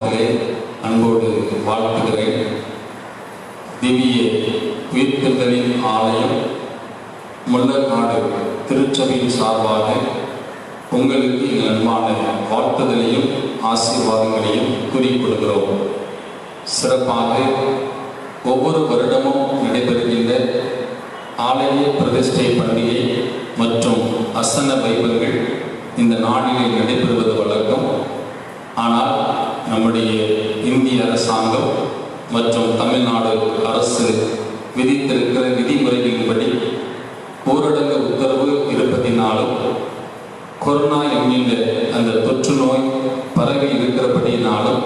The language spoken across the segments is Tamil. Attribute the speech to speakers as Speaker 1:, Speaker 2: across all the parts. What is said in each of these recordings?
Speaker 1: அன்போடு வாழ்த்துகிறேன். திவ்ய உயிர்த்தெழுதலின் ஆலயம் முள்ளக்காடு திருச்சபையின் சார்பாக உங்களுக்கு எங்கள் அன்பான வாழ்த்துதலையும் ஆசீர்வாதங்களையும் கூறிக்கொள்கிறோம். சிறப்பாக ஒவ்வொரு வருடமும் நடைபெறுகின்ற ஆலய பிரதிஷ்டை பண்டிகை மற்றும் அசன வைபங்கள் இந்த நாளிலே நடைபெறுவது வழக்கம். ஆனால் நம்முடைய இந்திய அரசாங்கம் மற்றும் தமிழ்நாடு அரசு விதித்திருக்கிற விதிமுறைகளின்படி ஊரடங்கு உத்தரவு இருப்பதினாலும் கொரோனா என்கின்ற அந்த தொற்று நோய் பரவி இருக்கிறபடியினாலும்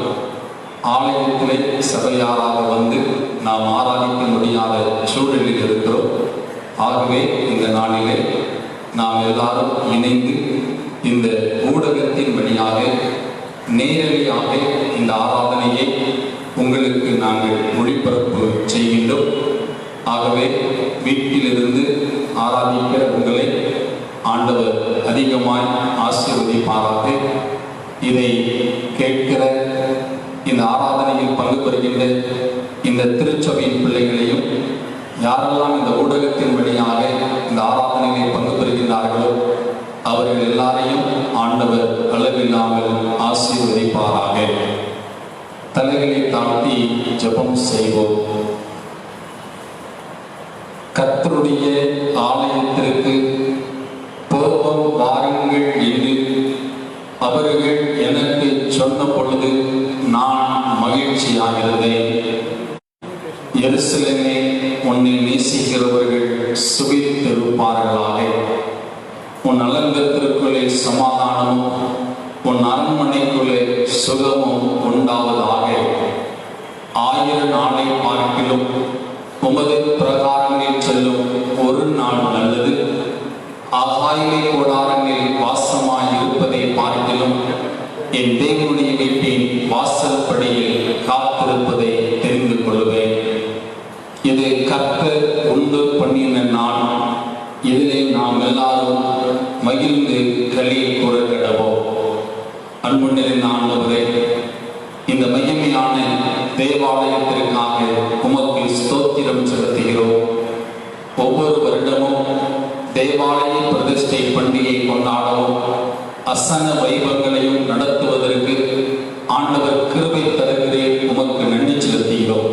Speaker 1: ஆலயத்திலே சபையாராக வந்து நாம் ஆராதிக்க முடியாத சூழலில் இருக்கிறோம். ஆகவே இந்த நாளிலே நாம் எல்லாரும் இணைந்து இந்த ஊடகத்தின் வழியாக நேரடியாக இந்த ஆராதனையை உங்களுக்கு நாங்கள் ஒளிபரப்பு செய்கின்றோம். ஆகவே வீட்டிலிருந்து ஆராதிக்கிற உங்களை ஆண்டவர் அதிகமாய் ஆசீர்வதிப்பாராக. இதை கேட்கிற இந்த ஆராதனையில் பங்கு பெறுகின்ற இந்த திருச்சபையின் பிள்ளைகளையும் யாரெல்லாம் இந்த ஊடகத்தின் வழியாக இந்த ஆராதனையை பங்கு பெறுகின்றார்களோ அவர்கள் எல்லாரையும் ஆண்டவர் அளவில்லாமல் ஆசீர்வதிப்பாராக. தலைகளை தாழ்த்தி ஜெபம் செய்வோம். கர்த்தருடைய ஆலயத்திற்கு போவோம் வாருங்கள் என்று அவர்கள் எனக்கு சொன்ன பொழுது நான் மகிழ்ச்சியாகிறேன். எருசலேமே, உன்னை நேசிக்கிறவர்கள் சுகித்திருப்பார்களாக. உன் அலங்கத்திற்குள்ளே சமாதானமும் உன் அரண்மனைக்குள்ளே சுகமும் உண்டாவதாக. 1000 நாளை பார்க்கிலும் உமது பிரகாரங்களில் செல்லும் ஒரு நாள் நல்லது. ஆகாய கூடாரங்களில் வாசமாய் இருப்பதை பார்க்கிலும் என் தேவனுடைய வீட்டின் வாசல் படியில் காத்திருப்பதை தெரிந்து கொள்வேன். இது கர்த்தர் உண்டு பண்ணின நாள். இதிலே நாம் எல்லாரும் மகிழ்ந்து களி கூற கடவோம். அன்பு நிறைந்த ஆண்டவரே, இந்த மகிமையான தேவாலயத்திற்காக உமக்கு ஸ்தோத்திரம் செலுத்துகிறோம். ஒவ்வொரு வருடமும் தேவாலய பிரதிஷ்டை பண்டிகை கொண்டாடவும் அசன வைபவங்களையும் நடத்துவதற்கு ஆண்டவர் கிருபை தருகிறேன். உமக்கு நன்றி செலுத்துகிறோம்.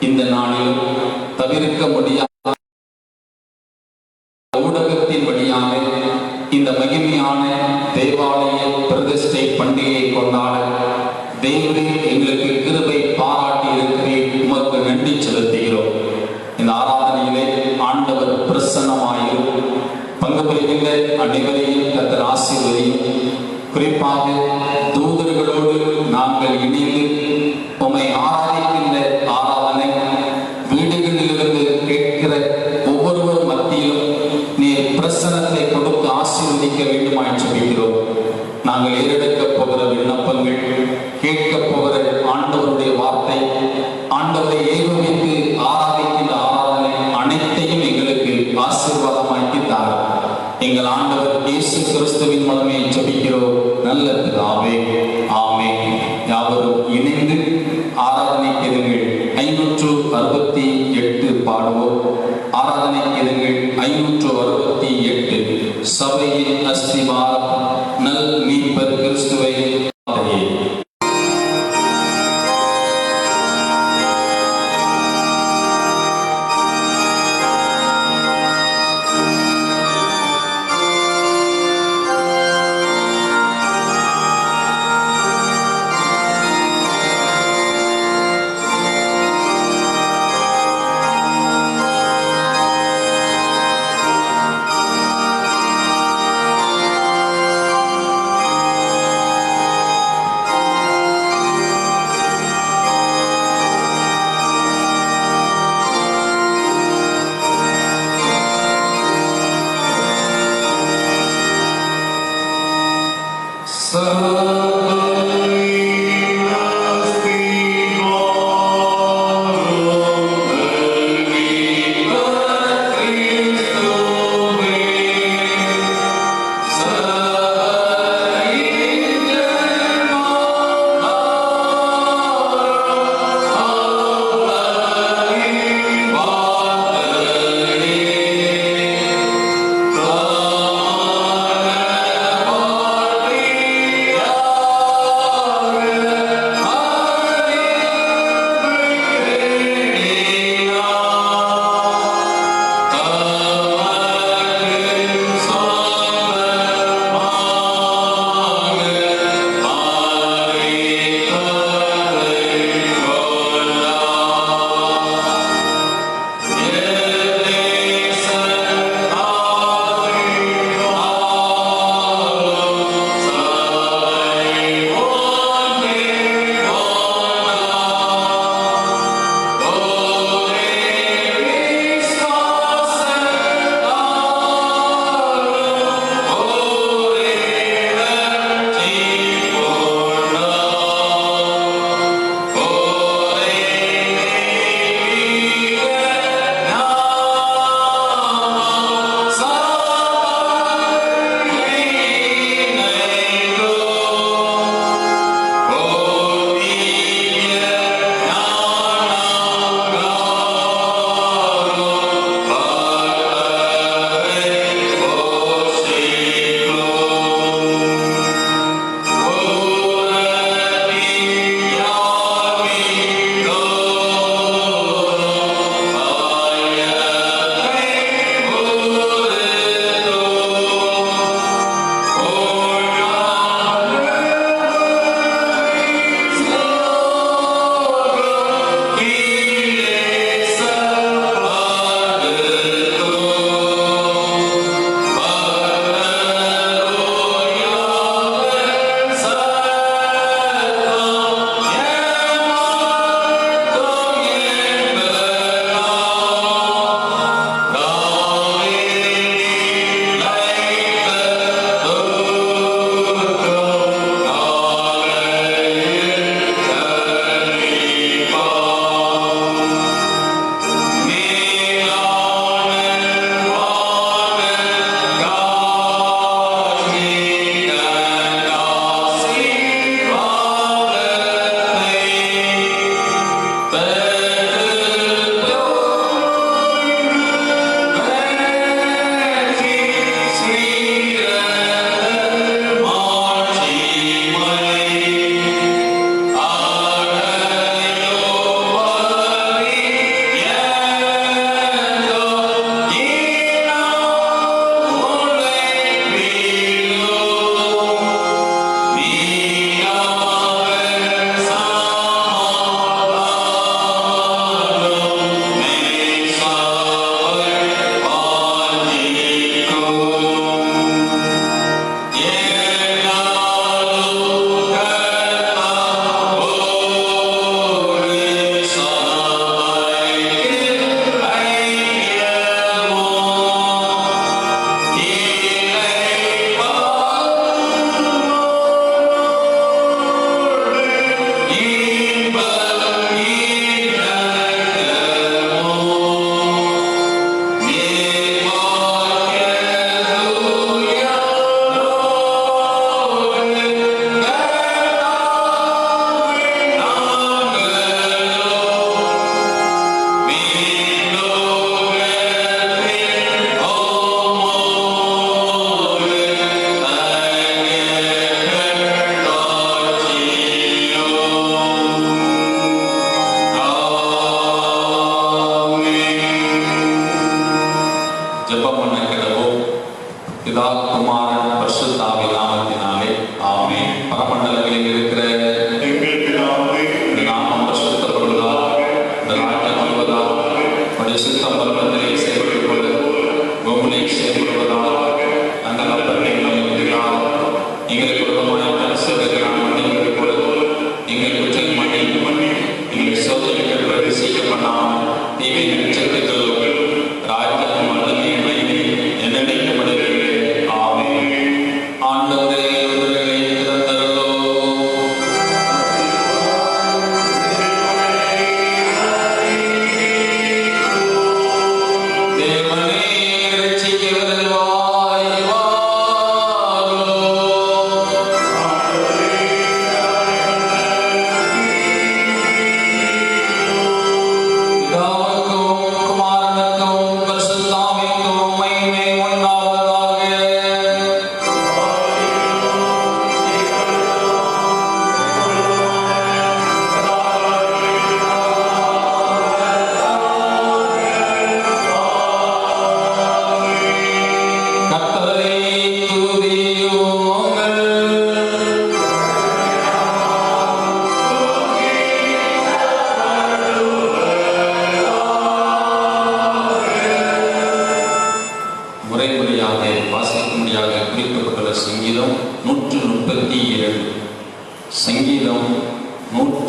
Speaker 1: இந்த நாளிலும் தவிர்க்க முடியாத ஊடகத்தின் வழியாக இந்த மகிமையான தேவாலய பிரதிஷ்டை பண்டிகையை கொண்டாட தேவரே எங்களுக்கு கிருபை பாராட்டி இருக்கிறேன். உமக்கு நன்றி செலுத்துகிறோம். இந்த ஆராதனையிலே ஆண்டவர் பிரசன்னமாயும் பங்கு பெறுகின்ற அனைவரையும் கர்த்தர் ஆசீர்வதியும். குறிப்பாக தூதர்களோடு நாங்கள் இணைந்து உம்மை ஆராதிக்கின்ற ஆராதனை வீடுகளிலிருந்து கேட்கிற ஒவ்வொருவர் மத்தியிலும் நீர் பிரசனத்தை கொடுத்து ஆசீர்வதிக்க வேண்டுமாய் ஜெபிக்கிறோம். நாங்கள் ஏறெடுக்க போகிற விண்ணப்பங்கள், கேட்க போகிற ஆண்டவருடைய வார்த்தை, ஆண்டவரை ஏகோபித்து ஆராதிக்கின்ற ஆராதனை அனைத்தையும் எங்களுக்கு ஆசீர்வாதமாக்கி தார். எங்கள் ஆண்டவர் இயேசு கிறிஸ்துவின் மூலமே ஜெபிக்கிறோம் நல்ல பிதாவே, ஆமென். யாவரும் இணைந்து ஆராதனை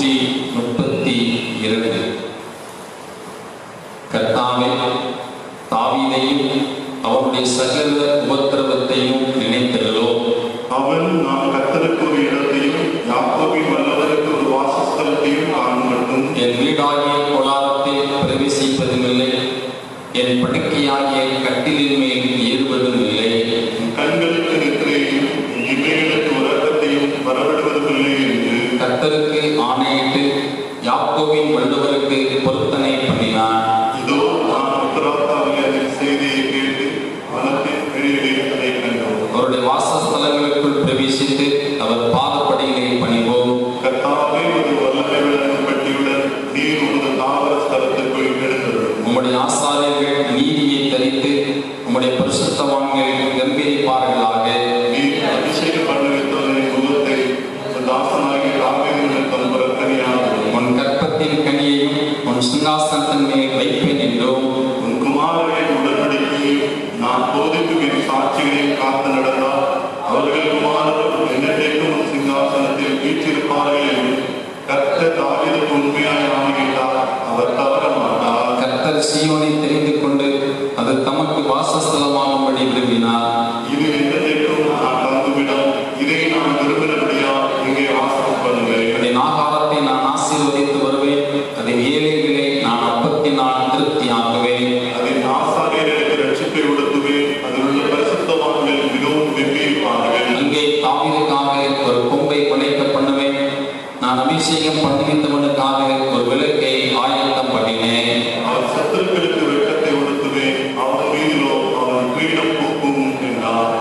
Speaker 1: 132. கர்த்தாவே, தாவீதையும் அவருடைய சகல உபத்திரவத்தையும் நினைத்தருளோம்.
Speaker 2: அவன் நான் கர்த்தருக்கு ஒரு இடத்தையும் யாக்கோபின் வல்லவருக்கு ஒரு வாசஸ்தலத்தையும் காணட்டும்.
Speaker 1: என் வீடாகிய கொலாரத்தில் பிரவேசிப்பதுமில்லை, என் படுக்கையாகிய கட்டிலின் மேல் ஏறுவதும் இல்லை.
Speaker 2: கண்களுக்கு நித்திரையும் இவைகளுக்கு உறக்கத்தையும் வரவிடுவதுமில்லை என்று
Speaker 1: கர்த்தருக்கு ஆணையிட்டு யாக்கோபின் வல்லவருக்கு பொருத்தனை பண்ணினான்.
Speaker 2: இதோ நான் உத்தரவாதாவிலே அதின் செய்தியை கேட்டு வனத்தின் வெளியிலே அதை கண்டோம்.
Speaker 1: அவருடைய வாசஸ்தலங்களுக்குள் பிரவேசித்து அவர் பாதப்படியிலே பணிவோம்.
Speaker 2: கர்த்தாவே, ஒரு வல்லமை விளங்கும் பெட்டியுடன் நீர் உமது தாவர ஸ்தலத்திற்குள் எழுந்தருளும்.
Speaker 1: உம்முடைய ஆசாரியர்கள் நீதியை தரித்து உம்முடைய பரிசுத்தவான்கள் கம்பீரிப்பார்களாக.
Speaker 2: நீர் அபிஷேகம் பண்ணுவித்தவரின் முகத்தை தாசனாகிய தாவீதின் தம் பிரத்தனையானது.
Speaker 1: உன் கற்பத்தின் கனியையும் உன் சிங்காசனத்தின் மேல் வைப்பேன் என்றும்
Speaker 2: உன் குமாரனின் உடன்படிக்கையும் நான் போதிக்கும் என் சாட்சிகளையும் காத்து நடந்தால் அவர்கள் குமாரரும் என்னைக்கும் உன் சிங்காசனத்தில் வீற்றிருப்பார்கள் என்று கர்த்தர் தாவீதுக்கு உண்மையாய் ஆணையிட்டார். அவர் தவற மாட்டார்.
Speaker 1: கர்த்தர் சீயோனை தெரிந்து கொண்டு அது தமக்கு வாசஸ்தலமாகும்படி விரும்பினார்.
Speaker 2: இது என்னைக்கும் நான் தங்குவிடம், இதை நான் விரும்பினபடியா இங்கே வாசம் பண்ணுவேன்.
Speaker 1: அதன் ஆகாரத்தை நான் ஆசீர்வதித்து வருவேன், அதன் ஏழைகளை நான் அப்பத்தினால் திருப்தியாக்குவேன்.
Speaker 2: அதன் ஆசாரியர்களுக்கு ரட்சிப்பை உடுத்துவேன். அதில் உள்ள பரிசுத்தவான்கள் மிகவும் வெம்பியிருப்பார்கள்.
Speaker 1: அங்கே தாவீதுக்காக ஒரு கொம்பை படைக்க பண்ணுவேன், நான் அபிஷேகம் பண்ணுவித்தவனுக்காக ஒரு விளக்கை ஆயத்தம் பண்ணினேன்.
Speaker 2: அவர் சத்துருக்களுக்கு வெட்கத்தை உடுத்துவேன், அவன் மீதிலோ அவன் கிரீடம் பூக்கும் என்றார்.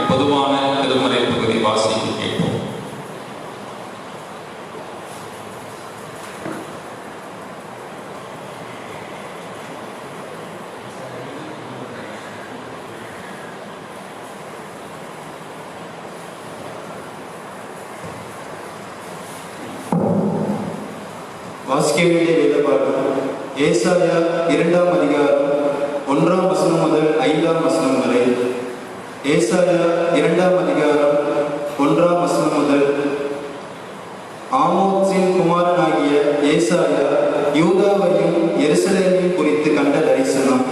Speaker 1: பொதுவான திருமறை பகுதி வாசிக்க கேட்போம்.
Speaker 3: வாசிக்க வேண்டிய வேத பாடம் ஏசாயா 2ஆம் அதிகாரம் 1ஆம் வசனம் முதல் 5ஆம் வசனம் வரை. ஏசாயா 2ஆம் அதிகாரம் 1ஆம் வசனம் முதல். ஆமோத்சின் குமாரனாகிய ஏசாயா யூதாவையும் எருசலேமையும் குறித்து கண்ட தரிசனம்.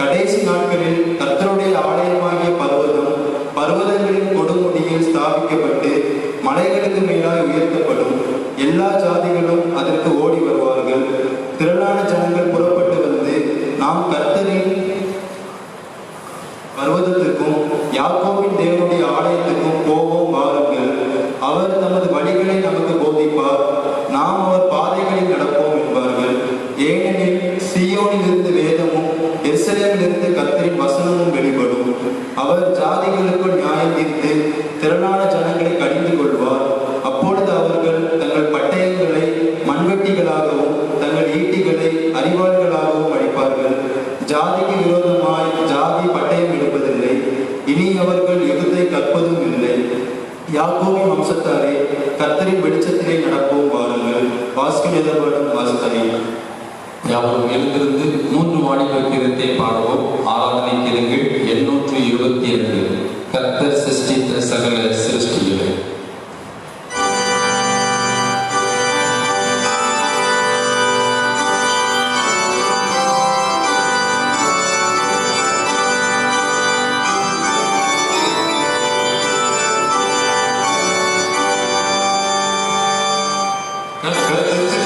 Speaker 3: கடைசி நாட்களில் கர்த்தருடைய ஆலயமாகிய பர்வதம் பர்வதங்களின் கொடுமுடியில் ஸ்தாபிக்கப்பட்டு மலைகளுக்கு மேலாய் உயர்த்தப்படும். எல்லா ஜாதிகளும் அதற்கு ஓடி வருவார்கள். திரளான ஜனங்கள் புறப்பட்டு வந்து நாம் கர்த்தரின் பர்வதத்துக்கும் யாக்கோபின் தேவனுடைய ஆலயத்துக்கும் போவோம் வாருங்கள். அவர் தமது வழிகளை நமக்கு போதிப்பார், நாம் அவர் பாதைகளில் நடப்போம் என்பார்கள். ஏனெனில் சீயோனிலிருந்து வேதமும் எருசலேமிலிருந்து கர்த்தரின் வசனமும் வெளிப்படும். அவர் ஜாதிகளுக்குள் நியாயம் தீர்த்து திரளான ஜனங்களை கடிந்து கொள்வார். அப்பொழுது அவர்கள் தங்கள் பட்டயங்களை மண்வெட்டிகளாகவும் தங்கள் ஈட்டிகளை அரிவாள்களாகவும் அடிப்பார்கள். ஜாதிக்கு விரோதமாய் ஜாதி பட்டயம் எடுப்பதில்லை, இனி அவர்கள் யுகத்தை கற்பதும் இல்லை. யாக்கோபின் வம்சத்தாரே, கர்த்தரின் வெளிச்சத்திலே நடப்போம் வாருங்கள். வாசிக்கும் எதிர்பாடும் வாசித்தாரே.
Speaker 1: யாவரும் எழுந்திருந்து 3 வாடிகள் கீதத்தை பாடுவோம். ஆராதனை கீதங்கள் 822. கர்த்தர் சிருஷ்டித்த சகல சிருஷ்டிகளே.
Speaker 2: Amen.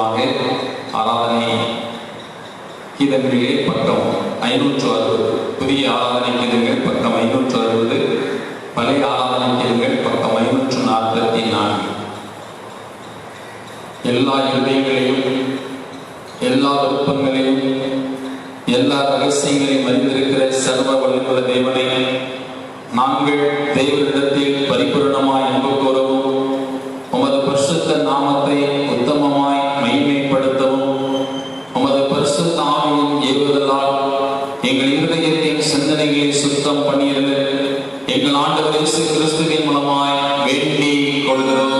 Speaker 1: முதலாவதாக ஆராதனை கீதங்களிலே பக்கம் 560, புதிய ஆராதனை கீதங்கள் பக்கம் 560, பழைய ஆராதனை கீதங்கள் பக்கம் 544. எல்லா இருதயங்களையும், எல்லா விருப்பங்களையும், எல்லா ரகசியங்களையும் அறிந்திருக்கிற சர்வ வல்லமையுள்ள தேவனை நாங்கள் தேவனிடத்தில் பரிபூரணமாய் அன்பு கூறவும், உமது பரிசுத்த நாமத்தை உத்தமமாய் மகிமைப்படுத்தவும், உமது பரிசுத்த ஆவியின் ஏவுதலால் எங்கள் இருதயத்தின் சிந்தனைகளை சுத்தம் பண்ணியது எங்கள் ஆண்டவர் இயேசு கிறிஸ்துவின் மூலமாய் வேண்டிக் கொள்கிறோம்.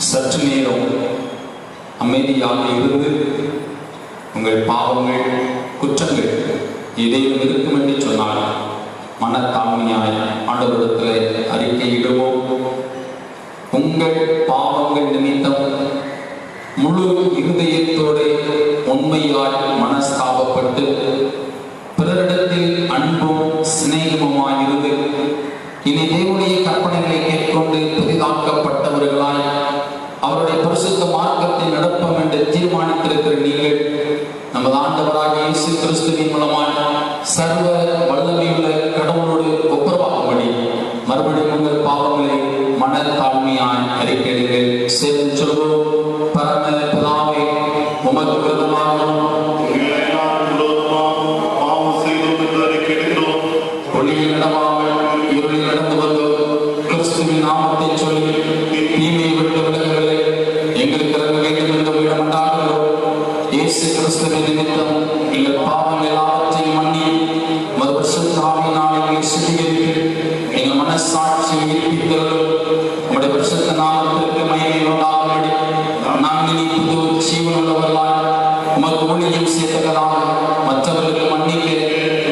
Speaker 1: சற்று நேரம் அமைதியாக இருந்து உங்கள் பாவங்கள், குற்றங்கள் ஏதேனும் இருக்கும் என்று சொன்னால் மனத்தாழ்மையாய் ஆண்டவரிடத்தில் அறிக்கையிடுவோம். உங்கள் பாவங்கள் நிமித்தம் முழு இருதயத்தோடு உண்மையாய் மனஸ்தாபப்பட்டு பிறரிடத்தில் அன்பும் சிநேகமுமாயிருந்து இனி தேவனுடைய கற்பனைகளை கேட்கொண்டு பெரிதாக்கப்பட்டவர்களாய் அவருடைய பரிசுத்த மார்க்கத்தை நடப்போம் என்று தீர்மானித்திருக்கிற நீங்கள் நமது ஆண்டவராகிய இயேசு கிறிஸ்துவின் மூலமாய் சர்வ வல்லமையுள்ள கடவுளோடு ஒப்புரவாகும்படி மறுபடியும் உங்கள் பாவங்களை மனத்தாழ்மையாய் அறிக்கையிடுங்கள். சேர்ந்து சொல்வோம். பரம பிதாவே, உமக்கு விரோதமாகவும் ஒளியில் நடவாமல் இருளில் நடந்து வந்தோம். கிறிஸ்துவின் நாமத்தை சொல்லி தீமையை விட்டு விலகவில்லை. எங்களுக்கு இறங்க வேண்டும் என்று இடம் உண்டாகிறோம். இயேசு கிறிஸ்துவின் நிமித்தம் எங்கள் பாவங்கள் எல்லாவற்றையும் மன்னி மறுபரிசுத்த ஆவியினால் எங்களை சுத்திகரித்து எங்கள் மனசாட்சியை உயிர்ப்பித்தவர்கள் உம்முடைய பரிசுத்த நாமத்திற்கு மகிமை உண்டாகும்படி நாங்கள் இனி புது ஜீவனுள்ளவர்களாய் உமக்கு உமது ஊழியம் செய்ததாக மற்றவர்களுக்கு மன்னிக்க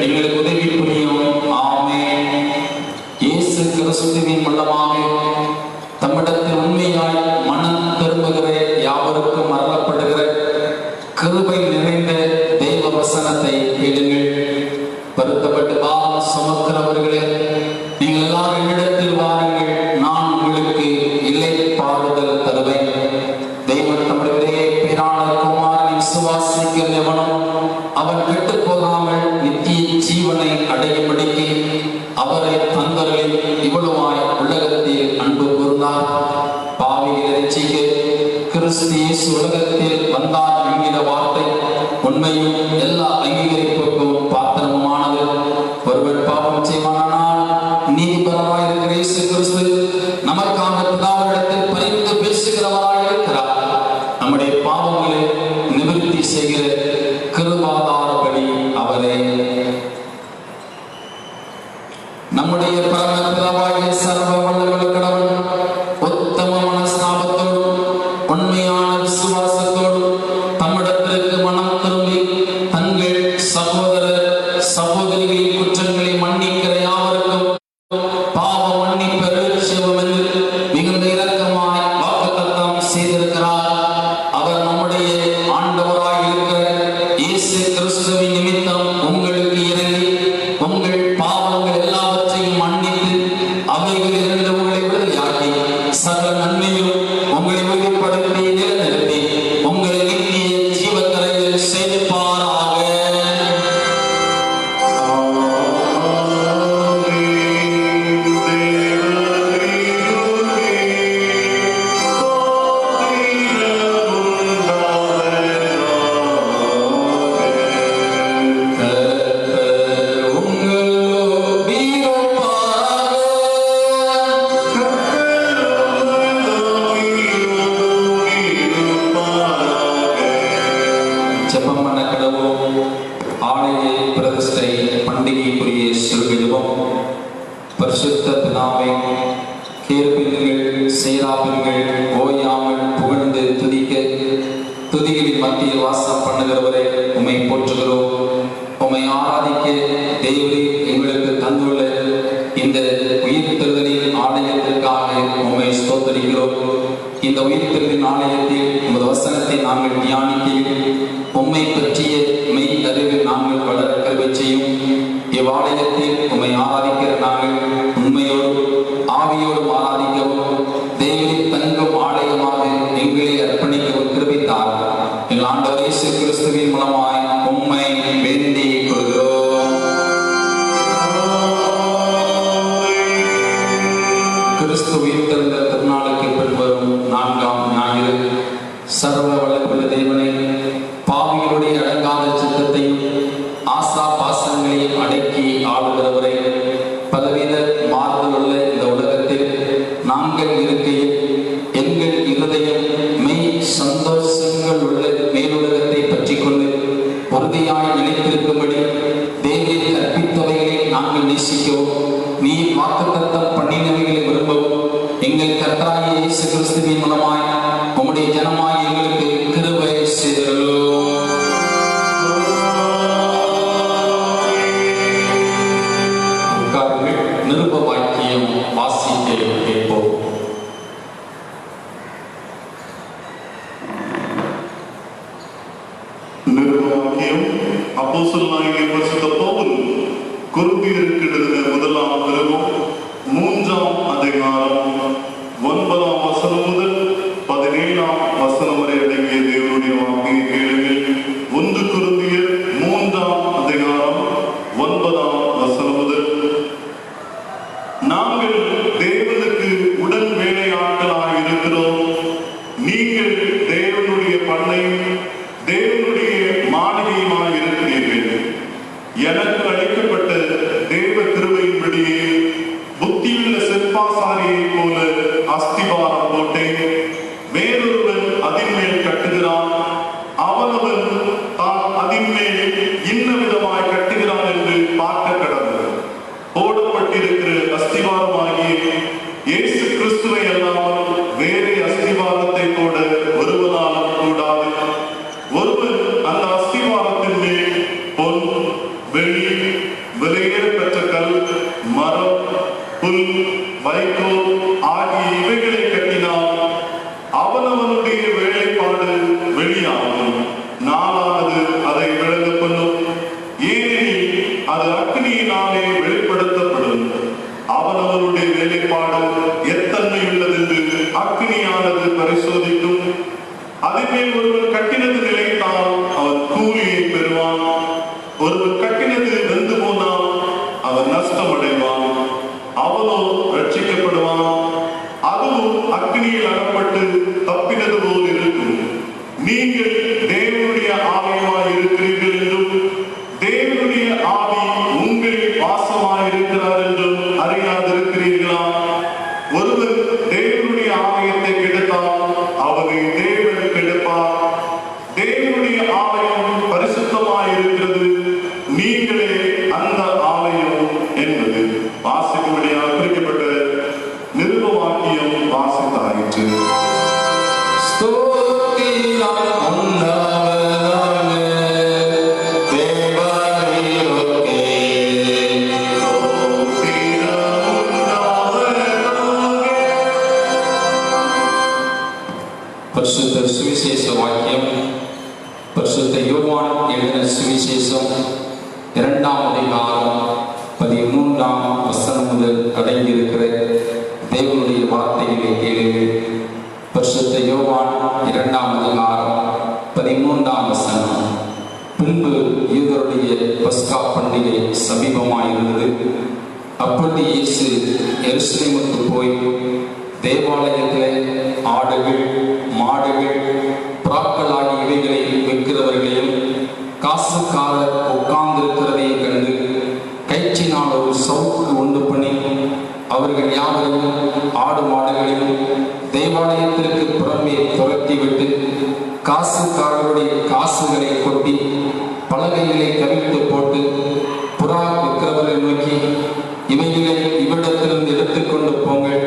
Speaker 1: எங்களுக்கு உதவி புரியும். ஆமென். இயேசு கிறிஸ்துவின் மூலமாக தம்மிடத்தில் உண்மையாய் மனம் திரும்புகிற யாவருக்கும் அருளப்படுகிற கிருபை நிறைந்த தேவ வசனத்தை கேளுங்கள். வருத்தப்பட்டு பாவம் சுமக்கிறவர்களே, நீங்கள் எல்லாரும் என்னிடத்தில் வாருங்கள், நான் உங்களுக்கு இளைப்பாறுதல் தருவேன். தெய்வம் தம்முடைய ஒரே பேரான குமாரனை விசுவாசிக்கிற எவனும் அவன் கெட்டுப் போகாமல் நித்திய ஜீவனை அடையும்படிக்கு அவரை தந்தரில் இவ்வளவாய் உலகத்தில் அன்பு கூர்ந்தார். பாவிகளை ரட்சிக்க கிறிஸ்து இயேசு உலகத்தில் வந்தார் என்கிற வார்த்தை உண்மையும் எல்லா அங்கீகரிப்புக்கும் பாத்திரமானது. ஒருவர் பாவம் செய்வானால் நீதிபரமாயிருக்கிற இயேசு கிறிஸ்து நமக்காக பிதாவிடத்தில் பரிந்து பேசுகிறவராய் இருக்கிறார். நம்முடைய பாவங்களை நிவர்த்தி செய்கிற கிருபாதார பலி அவரே. நம்முடைய பரம பிதாவாகிய சர்வ வல்லமையுள்ள கடவுள் உத்தம மனஸ்தாபத்தோடும் உண்மையான விசுவாசத்தோடும் தம்மிடத்திற்கு மனம் திரும்பி தங்கள் சகோதரர் சகோதரிகளின் குற்றங்களை மன்னிக்கிற யாவருக்கும் பாவ மன்னிப்பு அருள்செய்வோம் என்று மிகுந்த இரக்கமாய் வாக்குத்தத்தம் செய்திருக்கிறார். அவர் நம்முடைய ஆண்டவராய் இருக்கிற இயேசு கிறிஸ்துவின் நிமித்தம் உங்களுக்கு இறங்கி உங்கள் பாவங்கள் எல்லாவற்றையும் மன்னித்து அவைகளில் இருந்து உங்களை விடுதலையாக்கி சகல நன்மையும் உங்களை உறுதிப்படுத்தி நிலைநிறுத்தி உங்களை நித்திய ஜீவக்கரையில் சேர்ப்பாராக. ஜெபம் பண்ண கடவோம். ஆலய பிரதிஷ்டை பண்டிகைக்குரிய சிறுவிடுவோம். பரிசுத்த பிதாவே, கேருபீன்கள் சேராபீன்கள் ஓயாமல் புகழ்ந்து துதிக்க துதிகளின் மத்தியில் வாசம் பண்ணுகிறவரை உம்மை போற்றுகிறோம். உம்மை ஆராதிக்க தேவரே எங்களுக்கு தந்துள்ள இந்த உயிர்த்தெழுதலின் ஆலயத்திற்காக உம்மை ஸ்தோத்திரிக்கிறோம். இந்த உயிர்த்தெழுதலின் ஆலயத்தில் உமது வசனத்தை நாங்கள் தியானிக்க உம்மை பற்றிய மெய் அறிவில் நாங்கள் வளர கல்வி செய்யும். இவ்வாலயத்தில் உம்மை ஆராதிக்கிற நாங்கள் உண்மையோடு ஆவியோடும் ஆராதிக்கவும் தேவனை தங்கும் ஆலயமாக எங்களை அர்ப்பணிக்கவும் கிருபித்தார். எங்கள் ஆண்டவர் இயேசு கிறிஸ்துவின் மூலமாய் உம்மை வேண்டிக் கொள்கிறோம். கிறிஸ்து உயிர்த்தெழுந்த திருநாளுக்கு பின்வரும் 4ஆம் ஞாயிறு சர்வ வல்லமையுள்ள தேவனை பாவிகளுடைய அடங்காத சித்தத்தையும் ஆசா பாசங்களையும் அடக்கி ஆளுகிறவரை பலவித மாறுதலுள்ள இந்த உலகத்தில் நாங்கள் இருக்கையில் எங்கள் இருதயம் மெய் சந்தோஷங்கள் உள்ள மேலுலகத்தை பற்றி கொண்டு உறுதியாய் நிலைத்திருக்கும்படி தேவன் கற்பித்தவைகளை நாங்கள் நேசிக்கவும் நீ வாக்குத்தத்தம் பண்ணினவைகளை விரும்பவும் எங்கள் கர்த்தராகிய இயேசு கிறிஸ்துவின் மூலமாய் உம்முடைய ஜனமாய் எங்களுக்கு கிருபை செய்தருளும். நிருப வாக்கியம் வாசிக்க கேட்போம்.
Speaker 2: நிருபவாக்கியம் அப்போஸ்தலனாகிய பரிசுத்த பவுல் கொரிந்தியருக்கு எழுதின முதலாம் நிருபம் 3ஆம் அதிகாரம் 9ஆம் வசனம் முதல் 17ஆம் வசனம் வரை அடங்கிய தேவனுடைய வாக்கியை கேளுங்கள். 1 கொரிந்தியர் 3ஆம் அதிகாரம் 9ஆம் வசனம் முதல். நாங்கள் தேவனுக்கு உடன் வேலையாட்களாய் இருக்கிறோம். நீங்கள் தேவனுடைய பண்ணையும் தேவனுடைய மாளிகையுமாய் இருக்கிறீர்கள். எனக்கு அளிக்கப்பட்ட தேவ கிருபையின்படியே புத்தியுள்ள செப்பாசாரியை போல அஸ்திபாரம் போட்டேன். வேறொருவன் அதின் மேல் கட்டுகிறான். அவனவன் தான் அதின் மேல் இன்ன விதமாய் கட்டுகிறான் என்று பார்க்க கடவுள். போடப்பட்டிருக்கிற அஸ்திபாரமாகிய இயேசு கிறிஸ்துவை அல்லாமல் வேறு அஸ்திபாரத்தை போட ஒருவனாலும் கூடாது. வெளியாகும். நாளானது அதை விளங்க பண்ணும். ஏனெனில் அது அக்னியினாலே வெளிப்படுத்தப்படும். அவனவருடைய வேலைப்பாடு எத்தன்மையுள்ளதென்று அக்னியானது பரிசோதிக்கும். அதேமேல் ஒருவர் கட்டினது நிலைத்தால் அவன் கூலியை பெறுவான். ஒருவர் கட்டினது வெந்து போனால் அவன் நஷ்டமடைவான். அவனோ ரட்சிக்கப்படுவான். அதுவும் அக்னியில் அகப்பட்டு தப்பினது போல் இருக்கும். நீங்கள் தேவனுடைய ஆலயமாய் இருக்கிறீர்கள் என்றும் தேவனுடைய ஆவி உங்களில் வாசமாய் இருக்கிறார் என்றும் அறியாதிருக்கிறீர்களா? ஒருவர் தேவனுடைய ஆலயத்தை கெடுத்தால் அவரை தேவன் கெடுப்பார். தேவனுடைய ஆலயம் பரிசுத்தமாய் இருக்கிறது, நீங்களே அந்த ஆலயம் என்பது வாசிக்கும்படியாக குறிக்கப்பட்ட நிருபவாக்கியம் வாசித்தாயிற்று.
Speaker 1: பரிசுத்த சுவிசேஷ வாக்கியம் பரிசுத்த யோவான் எழுதின சுவிசேஷம் 2ஆம் அதிகாரம் 13ஆம் வசனம் முதல் அடங்கியிருக்கிற தேவனுடைய வார்த்தைகளை கேளுங்கள். பரிசுத்த யோவான் 2ஆம் அதிகாரம் 13ஆம் வசனம். பின்பு யூதருடைய பஸ்கா பண்டிகை சமீபமாயிருந்தது. அப்பொழுது இயேசு எருசலேமுக்கு போய் தேவாலயத்திலே ஆடுகள், மாடுகள், புறாக்கள் ஆகிய இவைகளை விற்கிறவர்களையும் காசுக்காரர் உட்கார்ந்திருக்கிறதை கண்டு கயிற்றினால் ஒரு சவுக்கு உண்டு பண்ணி அவர்கள் யாவரையும் ஆடு மாடுகளையும் தேவாலயத்திற்கு புறம்பே துரத்திவிட்டு காசுக்காரருடைய காசுகளை கொட்டி பலகைகளை கவிழ்த்து போட்டு புறா விற்கிறவர்களை நோக்கி, இவைகளை இவ்விடத்திலிருந்து எடுத்துக்கொண்டு போங்கள்,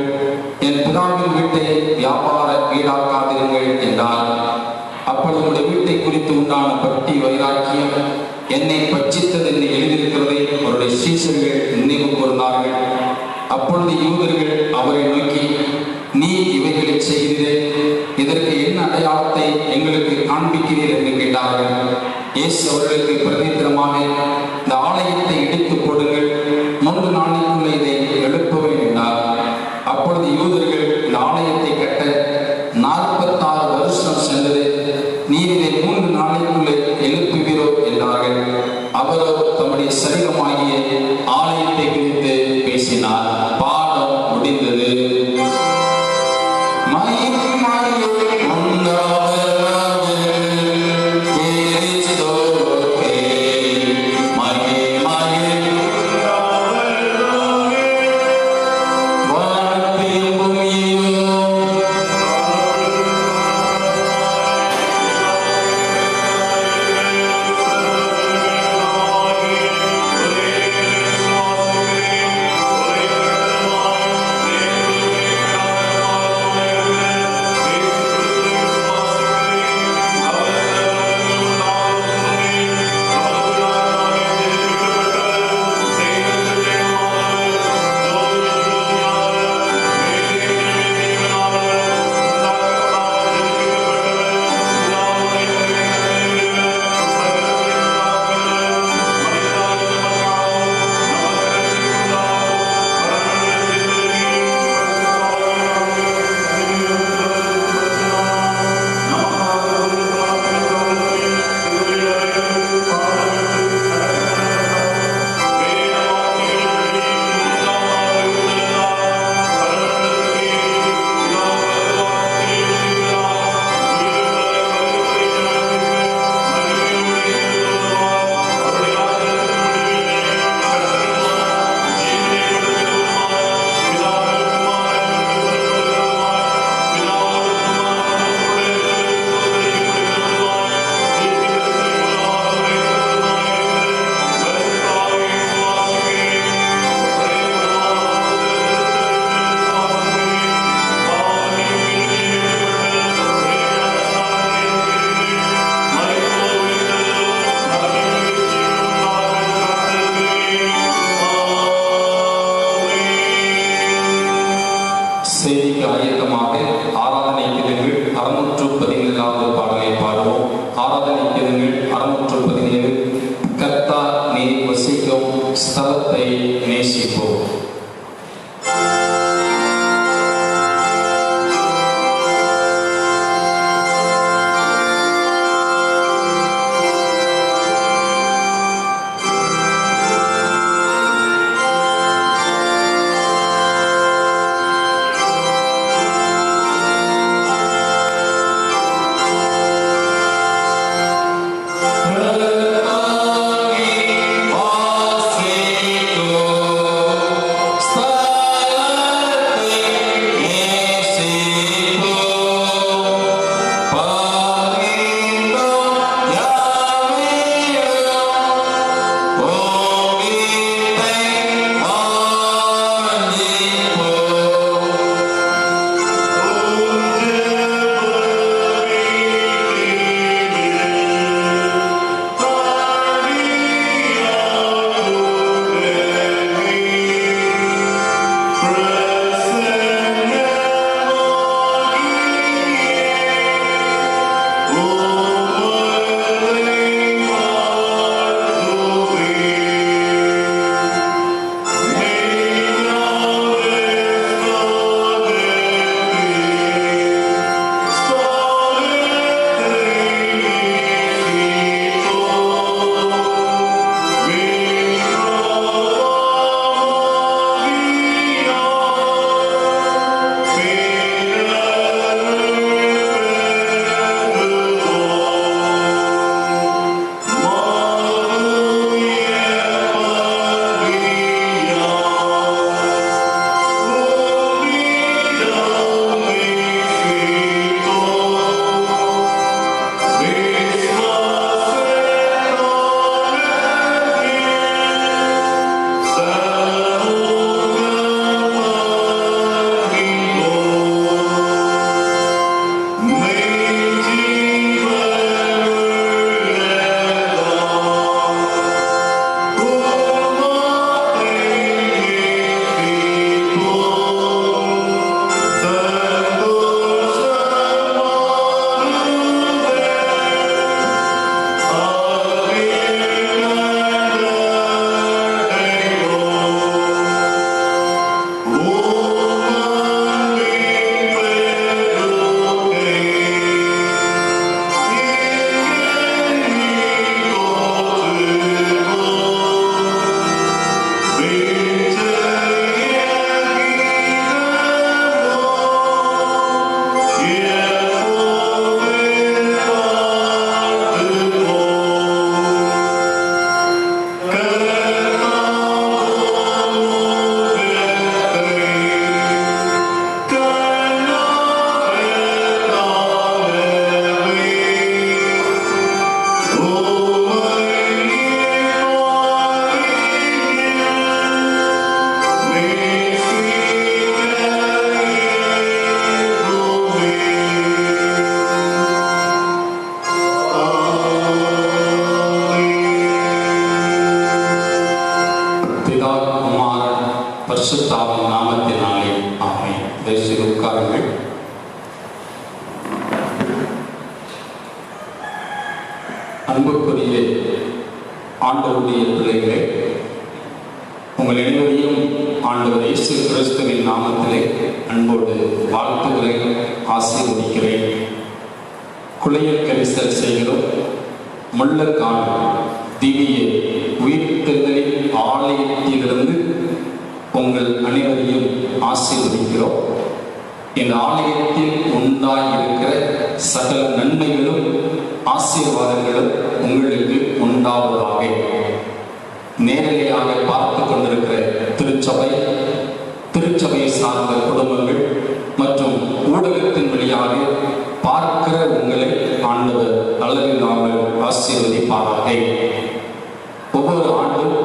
Speaker 1: என் பிதாவின் வீட்டை வியாபார வீடாக்காதிருங்கள் என்றார். அப்பொழுது உடைய வீட்டை குறித்து உண்டான பக்தி வைராக்கியம் என்னை பட்சித்தது என்று எழுதியிருக்கிறதை அவருடைய சீஷர்கள் நினைவு கூர்ந்தார்கள். அப்பொழுது யூதர்கள் அவரை நோக்கி, நீ இவைகளை செய்கிறீரே, இதற்கு என்ன அடையாளத்தை எங்களுக்கு காண்பிக்கிறீர் என்று கேட்டார்கள். இயேசு அவர்களுக்கு பிரதித்திரமாக, இந்த ஆலயத்தை இடித்து போடுங்கள், 3 நாளைக்குள்ளே இதை எழுப்புவேன் என்றார். அப்பொழுது யூதர்கள் இந்த ஆலயத்தை கட்ட 46 வருஷம் சென்றது, நீர் இதை 3 நாளைக்குள்ளே எழுப்புவீரோ என்றார்கள். அவரோ தம்முடைய சரீரமாகிய ஆலயத்தை குறித்து பேசினார். பாடம் முடிந்தது. அன்புக்குரிய ஆண்டவருடைய பிள்ளைகளே, உங்கள் அனைவரையும் ஆண்டவர் இயேசு கிறிஸ்துவின் நாமத்திலே அன்போடு வாழ்த்துக்களை ஆசீர்வதிக்கிறேன். குளையல் கரிசல் செய்கிறோம். முள்ளக்கான திவ்ய உயிர்த்தெழுதலின் ஆலயத்திலிருந்து உங்கள் அனைவரையும் ஆசீர்வதிக்கிறோம். இந்த ஆலயத்தில் உண்டாயிருக்கிற சகல நன்மைகளும் ஆசீர்வாதங்களும் உங்களுக்கு உண்டாவதாக. நேரடியாக பார்த்து கொண்டிருக்கிற திருச்சபையை சார்ந்த குடும்பங்கள் மற்றும் ஊடகத்தின் வழியாக பார்க்கிற உங்களை ஆண்டவர் அளவில்லாமல் ஆசீர்வதிப்பாராக. ஒவ்வொரு ஆண்டும்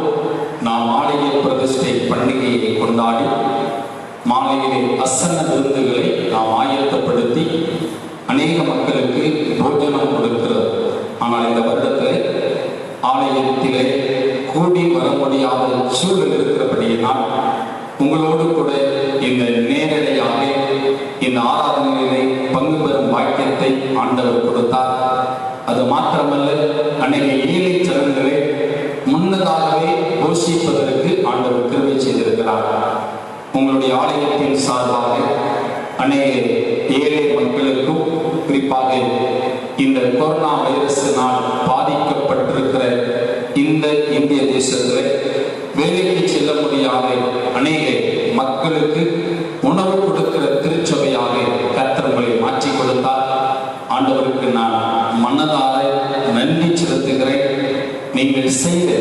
Speaker 1: நாம் ஆலய பிரதிஷ்டை பண்டிகையை கொண்டாடி மாலையிலே அசன்ன விருந்துகளை நாம் ஆயத்தப்படுத்தி அநேக மக்களுக்கு போஜனம் கொடுக்கிறது. ஆனால் இந்த வருடத்தில் ஆலயத்திலே கூடி வர முடியாத சூழல் இருக்கிறபடியினால் உங்களோடு கூட இந்த நேரடியாக இந்த ஆராதனையிலே பங்கு பெறும் வாக்கியத்தை ஆண்டவர் கொடுத்தார். அது மாத்திரமல்ல, அநேக ஏழை ஜனங்களை முன்னதாகவே போஷிப்பதற்கு ஆண்டவர் கிருபை செய்திருக்கிறார். உங்களுடைய ஆலயத்தின் சார்பாக அநேக ஏழை மக்களுக்கும், குறிப்பாக இந்த கொரோனா வைரஸினால் பாதிக்கப்பட்டிருக்கிற இந்த இந்திய தேசத்தில் வேலைக்கு செல்ல முடியாத அநேக மக்களுக்கு உணவு கொடுக்கிற திருச்சபையாக கர்த்தர் உங்களை மாற்றி கொடுத்தார். ஆண்டவருக்கு நான் மனதார நன்றி செலுத்துகிறேன். நீங்கள் செய்த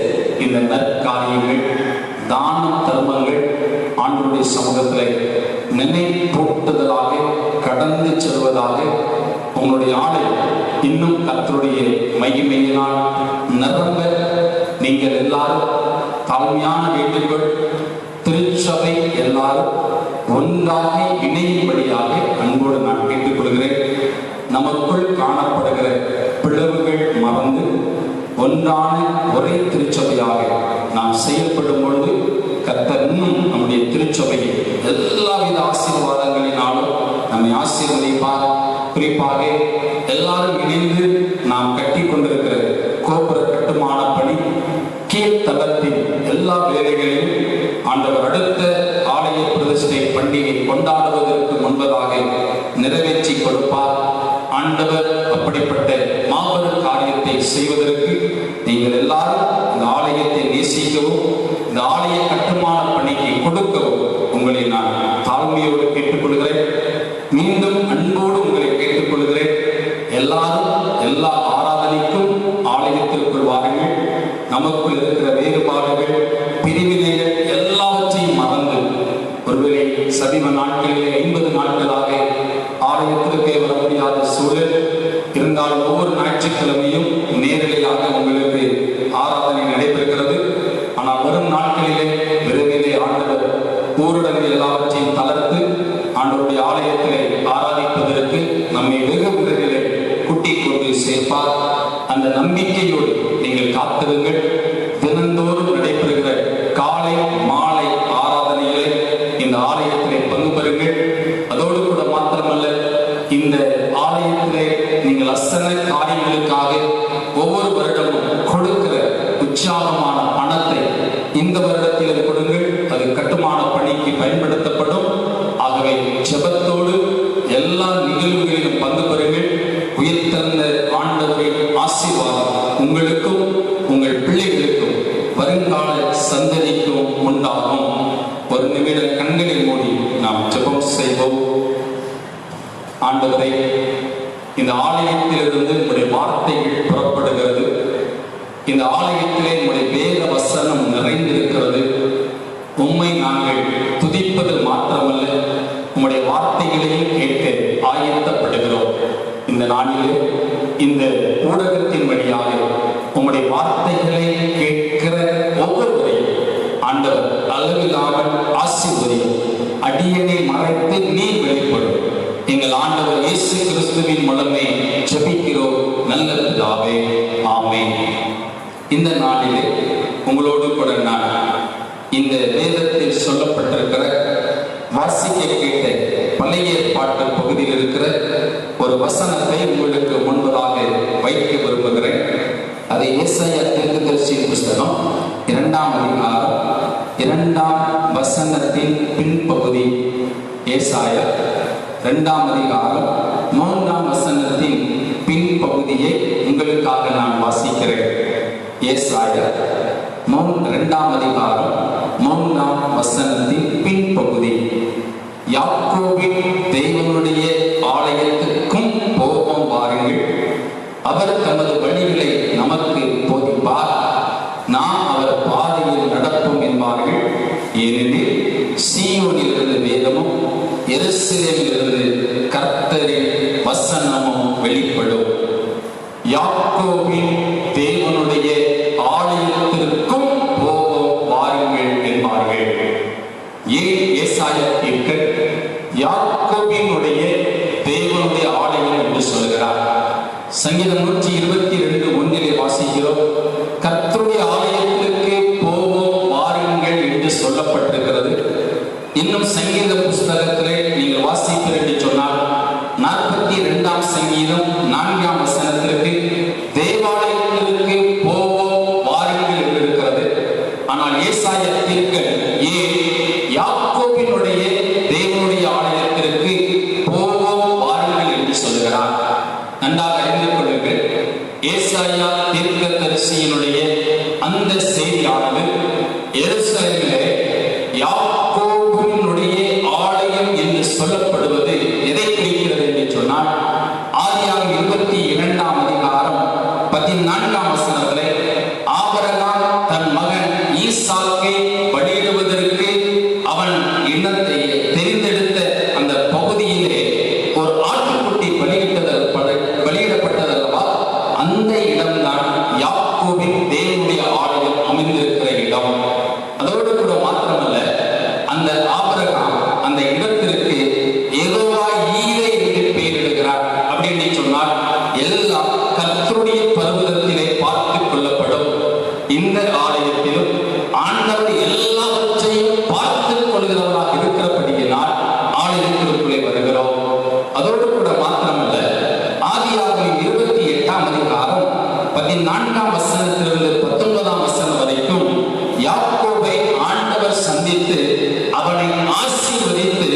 Speaker 1: இந்த நற்காரியங்கள், தானம், தர்மங்கள் ஆண்டவருடைய சமூகத்தில் நினைப்பூட்டுதலாக கடந்து செல்வதாக உங்களுடைய ஆலயம் இன்னும் கர்த்தருடைய மகிமையினால் நிரம்ப நீங்கள் எல்லாரும் தாழ்மையான வேண்டுகோள், திருச்சபை எல்லாரும் ஒன்றாக இணையும்படியாக அன்போடு நான் கேட்டுக்கொள்கிறேன். நமக்குள் காணப்படுகிற பிளவுகள் மறந்து ஒன்றான ஒரே திருச்சபையாக நாம் செயல்படும் பொழுது கர்த்தர் இன்னும் நம்முடைய திருச்சபையை எல்லாவித ஆசீர்வாதங்களினாலும் நம்மை ஆசீர்வதிப்பார். குறிப்பாக எல்லாரும் இணைந்து நாம் கட்டி கொண்டிருக்கிற கோபுர கட்டுமான பணி கீழ்த்தளத்தின் எல்லா வேலைகளையும் ஆண்டவர் அடுத்த ஆலய பிரதிஷ்டை பண்டிகை கொண்டாடுவதற்கு முன்பதாக நிறைவேற்றி கொடுப்பார். ஆண்டவர் அப்படிப்பட்ட மாபெரும் காரியத்தை செய்வதற்கு நீங்கள் எல்லாரும் இந்த ஆலயத்தை நேசிக்கவும், இந்த ஆலய கட்டுமான பணிக்கு கொடுக்கவும் உங்களை நான் தாழ்மையோடு கேட்டுக்கொள்கிறேன். மீண்டும் அன்போடு உங்களை கேட்டுக்கொள்கிறேன். எல்லாரும் எல்லா ஆராதனைக்கும் ஆலயத்திற்குள் வாருங்கள். நமக்குள் இருக்கிற வேறுபாடுகள், பிரிவினைகள் எல்லாவற்றையும் மறந்து, ஒருவேளை சமீப நாட்களிலே 50 நாட்களாக ஆலயத்திற்கே வர முடியாத சூழல் இருந்தால் ஒவ்வொரு ஞாயிற்றுக்கிழமையும் நேரடியாக உங்களுக்கு ஆராதனை நடைபெறுகிறது. ஆனால் வரும் நாட்களிலே விரைவிலே ஆண்டவர் ஊரடங்கு எல்லாவற்றையும் தளர்த்து ஆண்டவருடைய ஆலயத்திலே ஆராதிப்பதற்கு நம்மை வெகு விரைவிலே கூட்டிக் கொண்டு சேர்ப்பார். அந்த நம்பிக்கையோடு நீங்கள் காத்திருங்கள். தினந்தோறும் நடைபெறுகிற காலை மாலை ஆராதனைகளை இந்த ஆலயத்திலே பங்கு பெறுங்கள். அதோடு கூட மாத்திரமல்ல, இந்த ஆலயத்திலே நீங்கள் அசன காரியங்களுக்காக ஒவ்வொரு வருடமும் கொடுக்கிற உற்சாகமான பணத்தை இந்த வருடத்தில் கொடுங்கள். அது கட்டுமான பணிக்கு பயன்படுத்தப்படும். ஆகவே ஜெபத்தோடு எல்லா நிகழ்வுகளிலும் பங்கு பெறுங்கள். உயிர்த்தெழுந்த ஆண்டவரின் ஆசீர்வாதம் உங்களுக்கும் உங்கள் பிள்ளைகளுக்கும் வருங்கால சந்ததிக்கும் உண்டாகும். ஒரு நிமிட கண்களை மூடி நாம் ஜெபம் செய்வோம். ஆண்டவரே, இந்த ஆலயத்திலிருந்து உங்களுடைய வார்த்தைகள் புறப்படுகிறது. இந்த ஆலயத்திலே உங்களுடைய வேத வசனம் நிறைந்திருக்கிறது. உம்மை நாங்கள் துதிப்பது மாத்திரமல்ல, உம்முடைய வார்த்தைகளையும் கேட்க ஆயத்தப்படுகிறோம். இந்த நாளிலே இந்த ஊடகத்தின் வழியாக உம்முடைய வார்த்தைகளை கேட்கிற ஒவ்வொருவரையும் ஆண்டவர் அளவில்லாமல் ஆசீர்வதியும். அடியனை மறைத்து நீர் வெளிப்படும். எங்கள் ஆண்டவர் இயேசு கிறிஸ்துவின் மூலமே ஜெபிக்கிறோம் நல்ல பிதாவே, ஆமென். இந்த நாளிலே உங்களோடு கூட நான் இந்த வேதத்தில் சொல்லப்பட்டிருக்கிற வாசிக்க கேட்ட பழைய ஏற்பாட்டு பகுதியில் இருக்கிற ஒரு வசனத்தை உங்களுக்கு முன்பதாக வைக்க விரும்புகிறேன். அது ஏசாயா தீர்க்கதரிசியின் புஸ்தகம் 2ஆம் அதிகாரம் 2ஆம் வசனத்தின் பின்பகுதி. ஏசாயா 2ஆம் அதிகாரம் 3ஆம் வசனத்தின் பின்பகுதியை உங்களுக்காக நான் வாசிக்கிறேன். ஏசாயா 2ஆம் அதிகாரம் 3ஆம் வசனத்தின் பின்பகுதி. யாக்கோபின் தேவனுடைய ஆலயத்துக்கும் போவோம் வாருங்கள், அவர் தமது வழிகளை நமக்கு போதிப்பார், நாம் அவர் பாதையில் நடப்போம் என்பார்கள். ஏனெனில் சீயோனிலிருந்து வேதமும் எருசலேமிலிருந்து கர்த்தரின் வசனமும் வெளிப்படும். யாக்கோபின் தேவனுடைய ஆலயத்திற்கும் போவோம் வாருங்கள் என்பார்கள். ஏன் ஏசாயா தீர்க்கன் யாக்கோபினுடைய தேவனுடைய ஆலயம் என்று சொல்கிறார்? சங்கீதம் 122:1 வாசிக்கிறோம், கர்த்தருடைய ஆலயத்திற்கு போவோம் வாருங்கள் என்று சொல்லப்பட்டிருக்கிறது. இன்னும் சங்கீத புஸ்தகத்திலே நீங்கள் வாசிப்பீர்கள் என்று சொன்னால் 42ஆம் சங்கீதம் 4ஆம் வசனத்திற்கு தேவாலயத்திற்கு போவோம் வாருங்கள் என்று இருக்கிறது. ஆனால் ஏசாயா தீர்க்கன் ஏன் யாக்கோபினுடைய தேவனுடைய ஆலயத்திற்கு போவோம் வாருங்கள் என்று சொல்கிறார்? நன்றாக அறிந்து கொள்ளுங்கள். ஏசாயா தீர்க்கதரிசியினுடைய அந்த செய்தியானது எருசலேமிலே யாக்கோபினுடைய ஆலயம் என்று சொல்லப்படுவது எதை குறிக்கிறது என்று சொன்னால், ஆதியாகமம் 22ஆம் அதிகாரம் 14ஆம் வசனத்திலே ஆபிரகாம் தன் மகன் ஈசாக்கை பலியிடுவதற்கு அவன் இனத்தை தெரிந்தெடுத்த அந்த பகுதியிலே ஒரு ஆட்டுக்குட்டி பலியிடப்பட்டதல்லவா, அந்த இடம்தான் யாக்கோபின் தேவனுடைய ஆலயம் அமைந்திருக்கிற இடம். அதோடு கூட மாத்திரமல்ல, அந்த ஆபிரகாம் அந்த இடத்திற்கு யெகோவா ஈரே என்று பெயரிடுகிறார். அப்படின்னு சொன்னால் எல்லாம் கர்த்தருடைய பர்வதத்திலே பார்த்துக் கொள்ளப்படும். இந்த ஆலயத்திலும் ஆண்டவர் எல்லாவற்றையும் பார்த்துக் கொள்கிறவராக இருக்கிறபடியினால் ஆலயத்திற்குள்ளே வருகிறோம். அதோடு கூட மாத்திரமல்ல, ஆதியாகமம் 28ஆம் அதிகாரம் 14ஆம் வசனத்திலிருந்து 19ஆம் வசனம் வரைக்கும் யாக்கோபை ஆண்டவர் சந்தித்து அவனை ஆசீர்வதித்து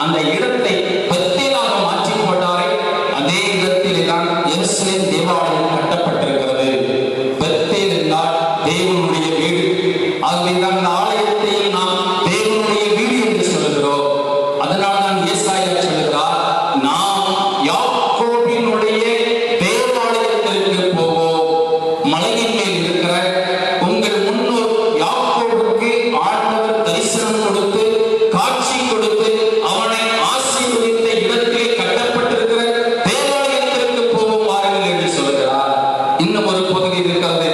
Speaker 1: அந்த இடத்தை பெத்தேலாக மாற்றி போட்டாரே, அதே இடத்திலே தான் எருசலேம் தேவாலயம் கட்டப்பட்டிருக்கிறது. பெத்தேல் என்றால் தேவனுடைய வீடு. ஆகவே தான் இந்த ஆலயத்தையும் நாம் தேவனுடைய வீடு என்று சொல்கிறோம். அதனால் தான் ஏசாயா சொல்கிறார், நாம் யாக்கோபினுடைய தேவாலயத்திற்கு போவோம். மலையின் மேல் இருக்கிற உங்கள் முன்னோர் யாக்கோபுக்கு ஆண்டவர் தரிசனம் கொடுத்து காட்சி கொடுத்து அவனை ஆசீர்வதித்த இடத்திலே கட்டப்பட்டிருக்கிற தேவாலயத்திற்கு போவோம் வாருங்கள் என்று சொல்கிறார். இன்னும் ஒரு பகுதி இருக்கிறது.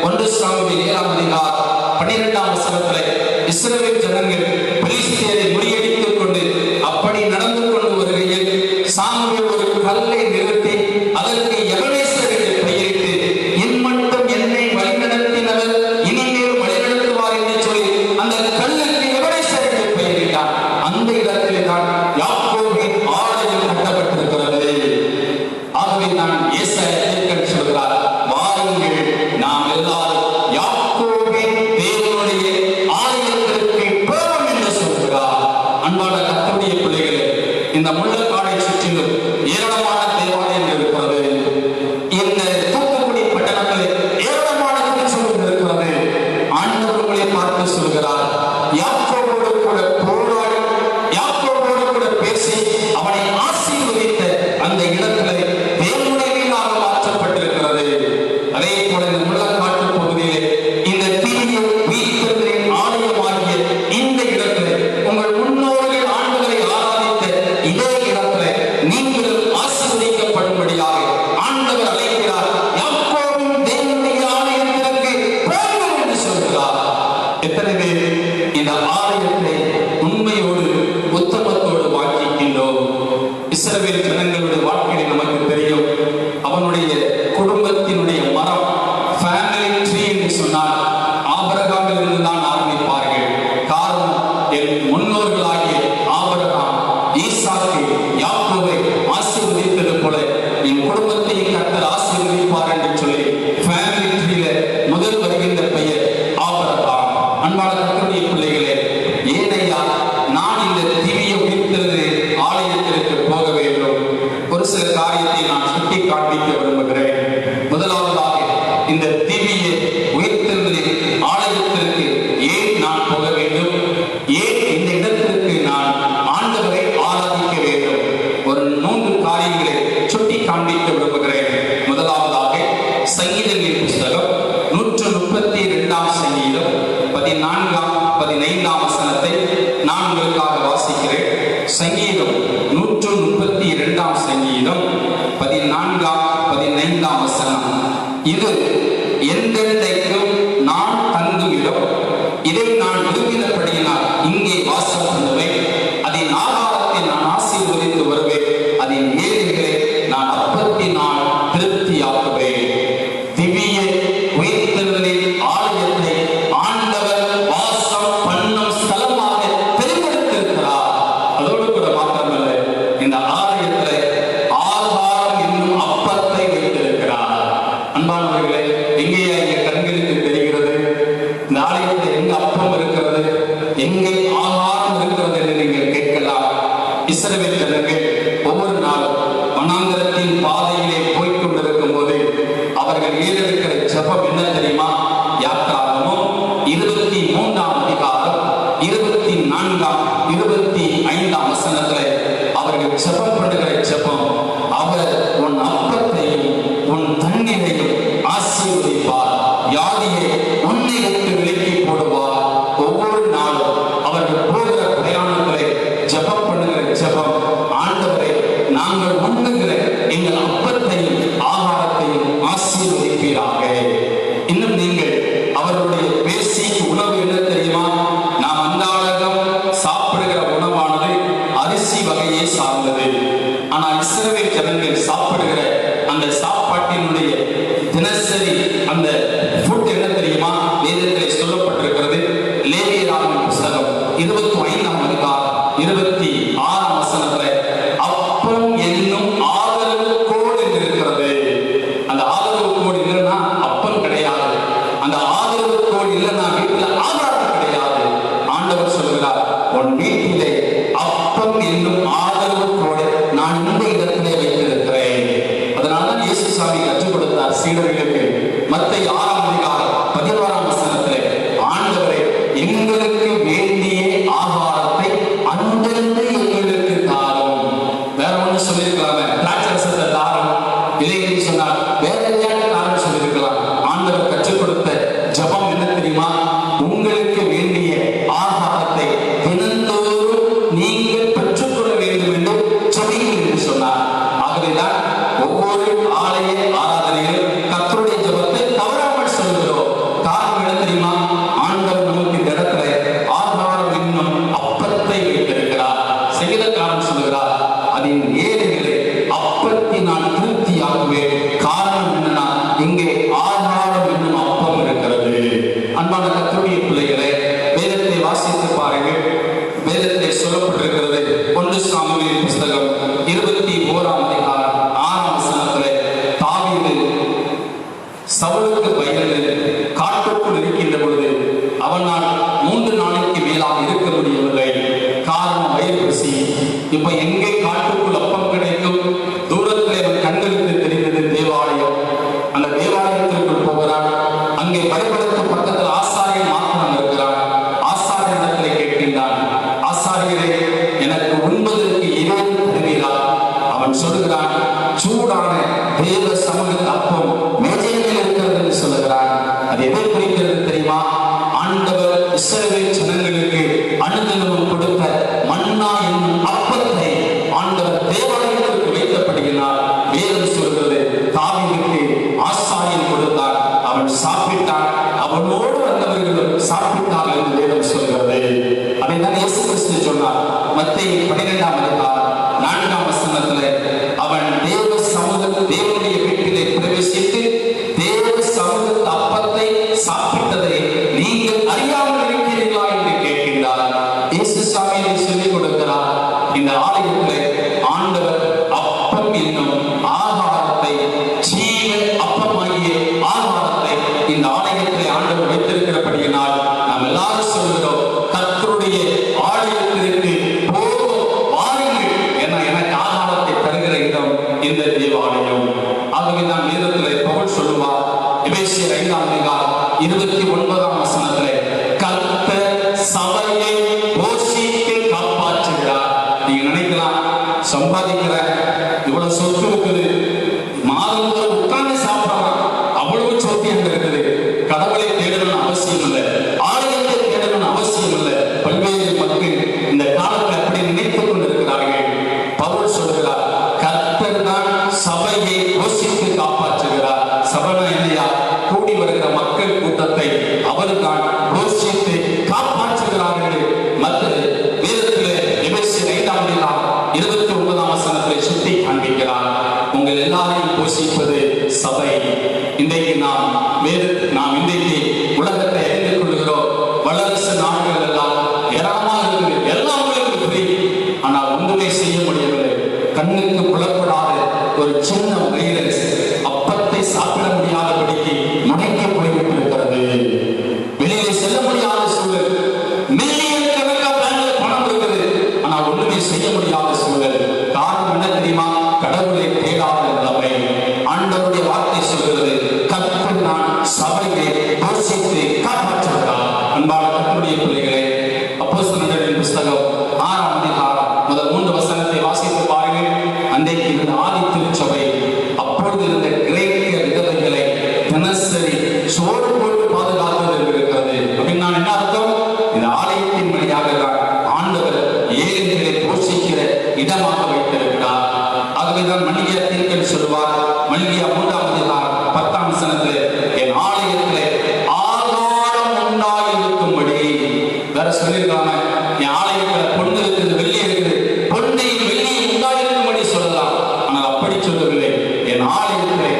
Speaker 1: 1 சாமுவேல் 7ஆம் அதிகாரம் 12ஆம் வசனத்திலே இஸ்ரவேல் ஜனங்கள் பெலிஸ்தியரை முறியடித்துக் கொண்டு அப்படி நடந்து கொண்டு வருகையில் சாமுவேல் ஒரு கல்லை நிறுத்தி அதற்கு எபனேசர் என்று பெயரிட்டு இம்மட்டும் இந்த திவ்ய உயிர்த்தெழுதலின் ஆலயத்திற்கு ஏன் நான் போக வேண்டும்? ஏன் இந்த இடத்திற்கு நான் ஆண்டவரை ஆராதிக்க வேண்டும்? ஒரு 3 காரியங்களை சுட்டி காண்பிக்க விரும்புகிறேன். முதலாவதாக சங்கீதங்களின் புஸ்தகம் 132 சங்கீதம் 14 15 வசனத்தை நான் உங்களுக்காக வாசிக்கிறேன். சங்கீதம் 132 சங்கீதம் 14 15 வசனம். இது எந்தெந்தைக்கும் நான் தங்கும் இடம், இதை நான் விரும்பினபடியினால் இங்கே வாசம் பண்ணுவேன். அதன் ஆகாரத்தை நான் ஆசீர்வதித்து வருவேன். அதன் ஏழைகளை நான் அப்பத்தினால் திருப்தியாக்குவேன். திவ்ய உயிர்த்தெழுதலின் ஆலயத்தை ஆண்டவர் வாசம் பண்ணும் ஸ்தலமாக தெரிந்தெடுத்திருக்கிறார். அதோடு கூட மாத்திரமல்ல, இந்த ஆலயத்தில் ஆகாரம் என்னும் அப்பத்தை வைத்திருக்கிறார். அன்பானவர்களே, எங்கேயா எங்க கண்களுக்கு தெரிகிறது இந்த ஆலயத்தில் எங்க அப்பம் இருக்கிறது, எங்கே ஆகாரம் இருக்கிறது என்று நீங்கள் கேட்கலாம். இஸ்ரவேல் ஜனங்கள் ஒவ்வொரு நாளும் வனாந்திரத்தின் பாதையிலே போய்கொண்டிருக்கும் போது அவர்கள் ஏறெடுக்கிற ஜெபம் என்ன தெரியுமா? யாத்ராகமம் 23 அதிகாரம் 24 25 வசனத்துல அவர்கள் ஜெபம் பண்ணுகிற ஜெபம், அவர் உன் அப்பத்தையும் உன் தண்ணீரையும் ஆசீர்வதிப்பார், வியாதியை உன்னை விட்டு விலக்கி போடுவார். ஒவ்வொரு நாளும் அவர்கள் போகிற பிரயாணங்களை ஜெபம் பண்ணுகிற ஜெபம், ஆண்டவரை நாங்கள் உண்ணுகிற எங்கள் அப்பத்தையும் ஆகாரத்தையும் ஆசீர்வதிப்பீராக. இன்னும் நீங்கள் அவர்களுடைய பேசிக் உணவு என்ன தெரியுமா? நாம் அன்றாடம் சாப்பிடுகிற உணவானது அரிசி வகையை சார்ந்தது. ஆனால் இஸ்ரவேல் ஜனங்கள் சாப்பிடுகிற அந்த சாப்பாட்டினுடைய தினசரி அந்த ஃபுட் என்ன தெரியுமா? வேதத்தில் சொல்லப்பட்டிருக்கிறது. லேவியராகமம் புஸ்தகம் 25 அதிகாரம் 26 வசனத்துல அப்பம் என்னும் ஆதரவு கோடு என்று இருக்கிறது. அந்த ஆதரவு கோடு இல்லைன்னா அப்பம் கிடையாது. அந்த ஆதரவு கோடு இல்லைன்னா வீட்டில் ஆதாரம் கிடையாது. ஆண்டவர் சொல்கிறார், உன் வீட்டிலே அப்பம் என்னும் ஆதரவு கோடு நான் இந்த இடத்திலே வைத்திருக்கிறேன். அதனால்தான் இயேசு சாமி கற்றுக் கொடுத்தார் சீடர்களுக்கு. மத்தேயு 6 அதிகாரம் 16 வசனத்திலே, ஆண்டவரே எங்களுக்கு வேண்டிய ஆகாரத்தை அன்றிருந்து எங்களுக்கு தாரும். வேற ஒண்ணு சொல்லியிருக்கலாமே, திராட்சரசத்தை தாரும், இல்லைன்னு சொன்னால் வேற எதையாவது தாரும் சொல்லியிருக்கலாம். ஆண்டவர் கற்றுக் கொடுத்த ஜெபம் என்ன தெரியுமா? உங்களுக்கு வேண்டிய ஆகாரத்தை தினந்தோறும் நீங்கள் பெற்றுக்கொள்ள வேண்டும் என்று ஜெபியுங்கள் என்று சொன்னார். ஆகவேதான் ஒவ்வொரு ஆலய ஆராதனையிலும் கர்த்தருடைய ஜெபத்தை தவறாமல் சொல்கிறோம். காரணம் என்ன தெரியுமா? ஆண்டவர் நமக்கு இந்த இடத்துல ஆகாரம் என்னும் அப்பத்தை வைத்திருக்கிறார். சங்கீதக்காரன் சொல்லுகிறார், அதன் ஏழைகளை அப்பத்தினால் திருப்தியாக்குவேன். காரணம் என்னன்னா, இங்கே ஆகாரம் என்னும் அப்பம் இருக்கிறது. அன்பான கர்த்தருடைய பிள்ளைகளை, வேதத்தை வாசித்து பாருங்கள். வேதத்திலே சொல்லப்பட்டிருக்கிறது. 1 சாமுவேல் புஸ்தகம் 21 அதிகாரம் 6 வசனத்திலே, தாவீது சவுலுக்கு பயந்து காட்டுக்குள் இருக்கின்ற பொழுது அவனால் 3 நாளைக்கு மேலாக இருக்க முடியவில்லை. காரணம் வயிறு பசி. இப்ப எங்கே காட்டுக்குள் அப்பம் கிடைக்கும்? தூரத்திலே அவன் கண்களுக்கு தெரிந்தது தேவாலயம். அந்த தேவாலயத்திற்குள் போகிறான். அங்கே பலிபீடத்துக்கு பக்கத்தில் ஆசாரியன் மாத்திரம் இருக்கிறான். ஆசாரியனிடத்திலே கேட்கின்றான், ஆசாரியரே, எனக்கு உண்பதற்கு ஏதாவது தருவீரா? அவன் சொல்லுகிறான், சூடான தேவ சமூக அப்பம் மேஜையில் இருக்கிறது என்று சொல்லுகிறான். அது எதை குறிக்கிறது தெரியுமா? ஆண்டவர் இஸ்ரவேல் ஜனங்களுக்கு அனுதினமும் கொடுத்த மன்னா என்னும் அப்பத்தை ஆண்டவர் தேவாலயத்திற்கு வைத்தபடியினால் வேதம் சொல்கிறது, தாவீதுக்கு ஆசாரியன் கொடுத்தார். அவன் சாப்பிட்டான். சபையை போஷித்து காப்பாற்றுகிறார். நீங்க நினைக்கலாம், சம்பாதிக்கிற இவ்வளவு சொத்து இருக்குது, மாதம் உட்கார்ந்து சாப்பிடலாம், அவ்வளவு சொத்து அங்க இருக்குது, கடவுளை தேடணும்னு அவசியம் இல்லை, ஆலயத்தை தேடணும்னு அவசியம் இல்லை. பல்வேறு மக்கள் இந்த காலத்தில் அப்படி நினைத்துக் கொண்டிருக்கிறார்கள். பவுல் சொல்கிறார், கர்த்தர் தான் சபையை போஷித்து காப்பாற்றுகிறார். சபைனா இல்லையா? கூடி வருகிற மக்கள் கூட்டத்தை அவர் தான் போஷித்து காப்பாற்றுகிறார்கள். மற்ற வேதத்திலே எபேசியர் 5:29 சுட்டி காண்பிக்கிறார். உங்கள் எல்லாரையும் போஷிப்பது சபை. இன்றைக்கு நாம் இன்றைக்கு உலகத்தை அறிந்து கொள்கிறோம். வல்லரசு நாடுகள் எல்லாம் ஏராளமாக இருக்குது, எல்லாம் ஃப்ரீ. ஆனால் ஒன்றுமே செய்ய முடியவில்லை. கண்ணுக்கு புலப்படாத ஒரு சின்ன வைரஸ் அப்பத்தை சாப்பிட முடியாதபடிக்கு முடக்கி போய்விட்டிருக்கிறது. வெளியிலே செல்ல முடியாத சூழல். மில்லியன் கணக்காக பேங்க்ல பணம் இருக்குது, ஆனால் ஒன்றுமே செய்ய முடியாத சூழல். காரணம் என்ன தெரியுமா? கடவுளை தேடாத நிலைமை. ஆண்டவருடைய வார்த்தை சொல்கிறது, கர்த்தர் நான் சபையை போஷித்து காப்பாற்றுகிறார். அன்பான கர்த்தருடைய பிள்ளைகளே, அப்போஸ்தலர்களின் புஸ்தகம் 6ஆம் அதிகாரம் முதல் 3 வசனத்தை வாசித்து பாருங்கள். அன்றைக்கு இருந்த ஆதி திருச்சபை அப்பொழுது இருந்த கிரேக்க விதவைகளை தினசரி சோறு போட்டு பாதுகாத்தது இருக்கிறது. அப்படின்னு நான் என்ன அர்த்தம்? இந்த ஆலயத்தின் வழியாக தான் ஆண்டவர் ஏழைகளை போஷிக்கிற இடமாக வைத்திருக்கிறார். ஆகவேதான் மல்கியா தீர்க்கன் சொல்வார், மல்கியா 3ஆம் அதிகாரம் 10ஆம் வசனத்தில், என் ஆலயத்திலே ஆதாரம் உண்டாயிருக்கும்படி. வேற சொல்லியிருக்காங்க, என் ஆலயத்துல பொண்ணு இருக்குது, வெள்ளி இருக்குது, பொன்னையும் வெள்ளியும் உண்டாயிருக்கும்படி சொல்லலாம். ஆனால் அப்படி சொல்லவில்லை. என் ஆலயத்திலே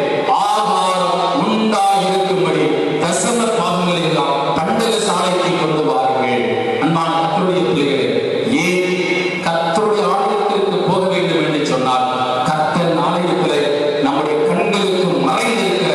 Speaker 1: ஆதாரம் உண்டாயிருக்கும்படி தசம பாகங்களை எல்லாம் தண்டக சாலைக்கு கொண்டு வாருங்கள். அன்பான கர்த்தருடைய பிள்ளைகளே, ஏன் கர்த்தருடைய ஆலயத்திற்கு போக வேண்டும் என்று சொன்னார்? கர்த்தர் ஆலயத்திலே நம்முடைய கண்களுக்கு மறைந்திருக்கிற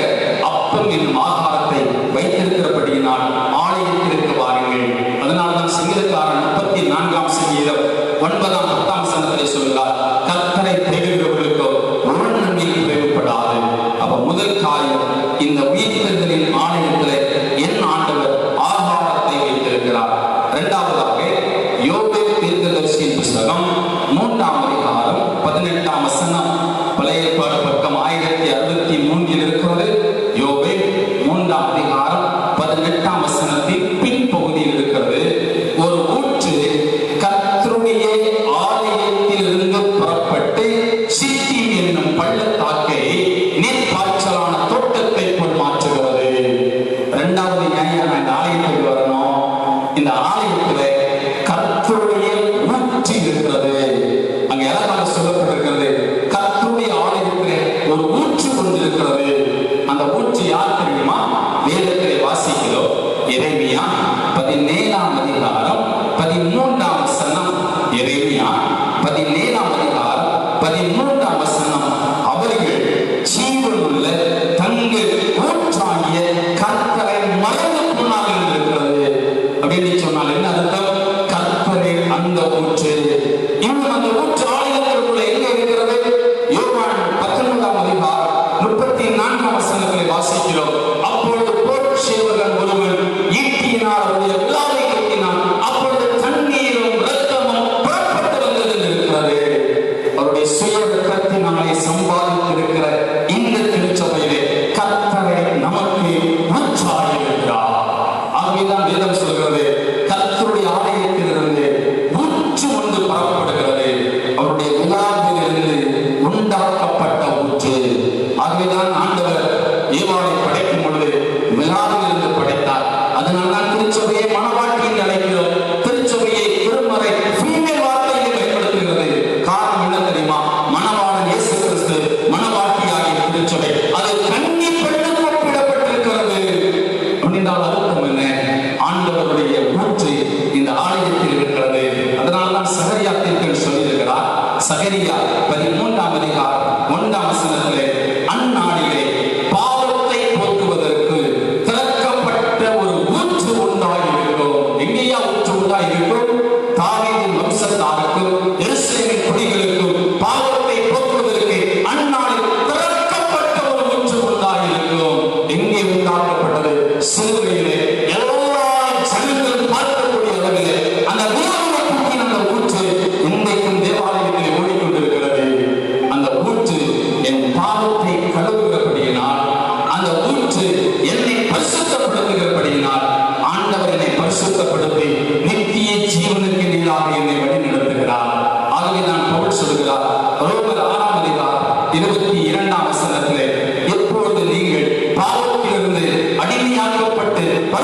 Speaker 1: அப்பம் என்னும் ஆகாரத்தை வைத்திருக்கிறபடியினால் ஆலயத்திற்கு வாருங்கள். அதனால்தான் சங்கீதக்காரன் 34ஆம் சங்கீதம் 9ஆம் 10ஆம் வசனத்திலே சொல்கிறார், கர்த்தரை தேடுகிறவர்களுக்கோ ஒரு நன்மையும் குறைவுபடாது. அப்ப முதல் காரியம், இந்த உயிர்த்தெழுதலின் ஆலயத்திலே என் ஆண்டவர் ஆகாரத்தை வைத்திருக்கிறார். இரண்டாவதாக, யோபேல் தீர்க்கதரிசியின் புஸ்தகம் 3ஆம் அதிகாரம் 18ஆம் வசனம், பழைய ஏற்பாடு பக்கம் 1063 இருக்கிறது. யோபேல் 3ஆம் அதிகாரம் 18ஆம் வசனத்தின் பின்பகுதியில் இருக்கிறது. ஒரு ஊற்று கர்த்தருடைய ஆலயத்திலிருந்து புறப்பட்டு சித்தீம் என்னும் பள்ளத்தாக்கை நீர்ப்பாய்ச்சலான தோட்டத்தை போல் மாற்றுகிறது. இரண்டாவது நியாயம், இந்த ஆலயத்துக்கு வரணும். இந்த ஆலயத்திலே கர்த்தருடைய ஊற்று இருக்கிறது. அங்க எல்லாம் சொல்லப்பட்டிருக்கிறது, கர்த்தருடைய ஆலயத்திலே ஒரு ஊற்று கொண்டிருக்கிறது. அந்த ஊற்று யார் தெரியுமா? வேதத்திலே வாசிக்கிறோம். எரேமியா 17ஆம் அதிகாரம் 13ஆம் வசனம். எரேமியா 17ஆம் அதிகாரம் 13ஆம் வசனம். அவர்கள் ஜீவனுள்ள தங்கள் ஊற்றாகிய கர்த்தரை மறந்து போனார்கள் இருக்கிறது. அப்படின்னு சொன்னால் என்ன அர்த்தம்? கர்த்தரே அந்த ஊற்று. இன்னும் அந்த ஊற்று ஆலயத்திற்குள்ள எங்க இருக்கிறது? யோவான் 19ஆம் அதிகாரம் 34ஆம் வசனத்திலே வாசிக்கிறோம். அப்பொழுது போர்ச்சேவகன் ஒருவன் ஈட்டியினால் அவருடைய விழாவை கட்டினான். அப்பொழுது தண்ணீரும் இரத்தமும் புறப்பட்டு வந்தது இருக்கிறது. அவருடைய சுய இரத்தத்தினாலே சம்பாதித்திருக்கிற இந்த திருச்சபையிலே கர்த்தரை நமக்கு ஊற்றாயிருக்கிறார். ஆகவேதான் வேதம் சொல்கிறது, கர்த்தருடைய ஆலயத்திலிருந்து ஊற்று ஒன்று புறப்படுகிறது. அவருடைய விழாவிலிருந்து உண்டாக்கப்பட்ட ஊற்று. ஆகவேதான் ஆண்டவர் ஏவாளை படைக்கும் பொழுது விழாவிலிருந்து படைத்தார். அதனால்தான் திருச்சபையை மணவாட்டி என்று அழைக்கிறோம். திருச்சபையை திருமறை ஃபீமேல் வார்த்தையை பயன்படுத்துகிறது. காரணம் என்ன தெரியுமா? மணவாளன் இயேசு கிறிஸ்து, மணவாட்டியாகிய திருச்சபை, அது கன்னி பெண்ணுக்கு ஒப்பிடப்பட்டிருக்கிறது. அப்படின்றால் அர்த்தம் என்ன? ஆண்டவருடைய ஊற்று இந்த ஆலயத்தில் இருக்கிறது. அதனால்தான் சகரியா தீர்க்கன் சொல்லியிருக்கிறார். சகரியா 13ஆம் அதிகாரம் 1ஆம் வசனத்திலே, அந்நாளிலே பாவத்தை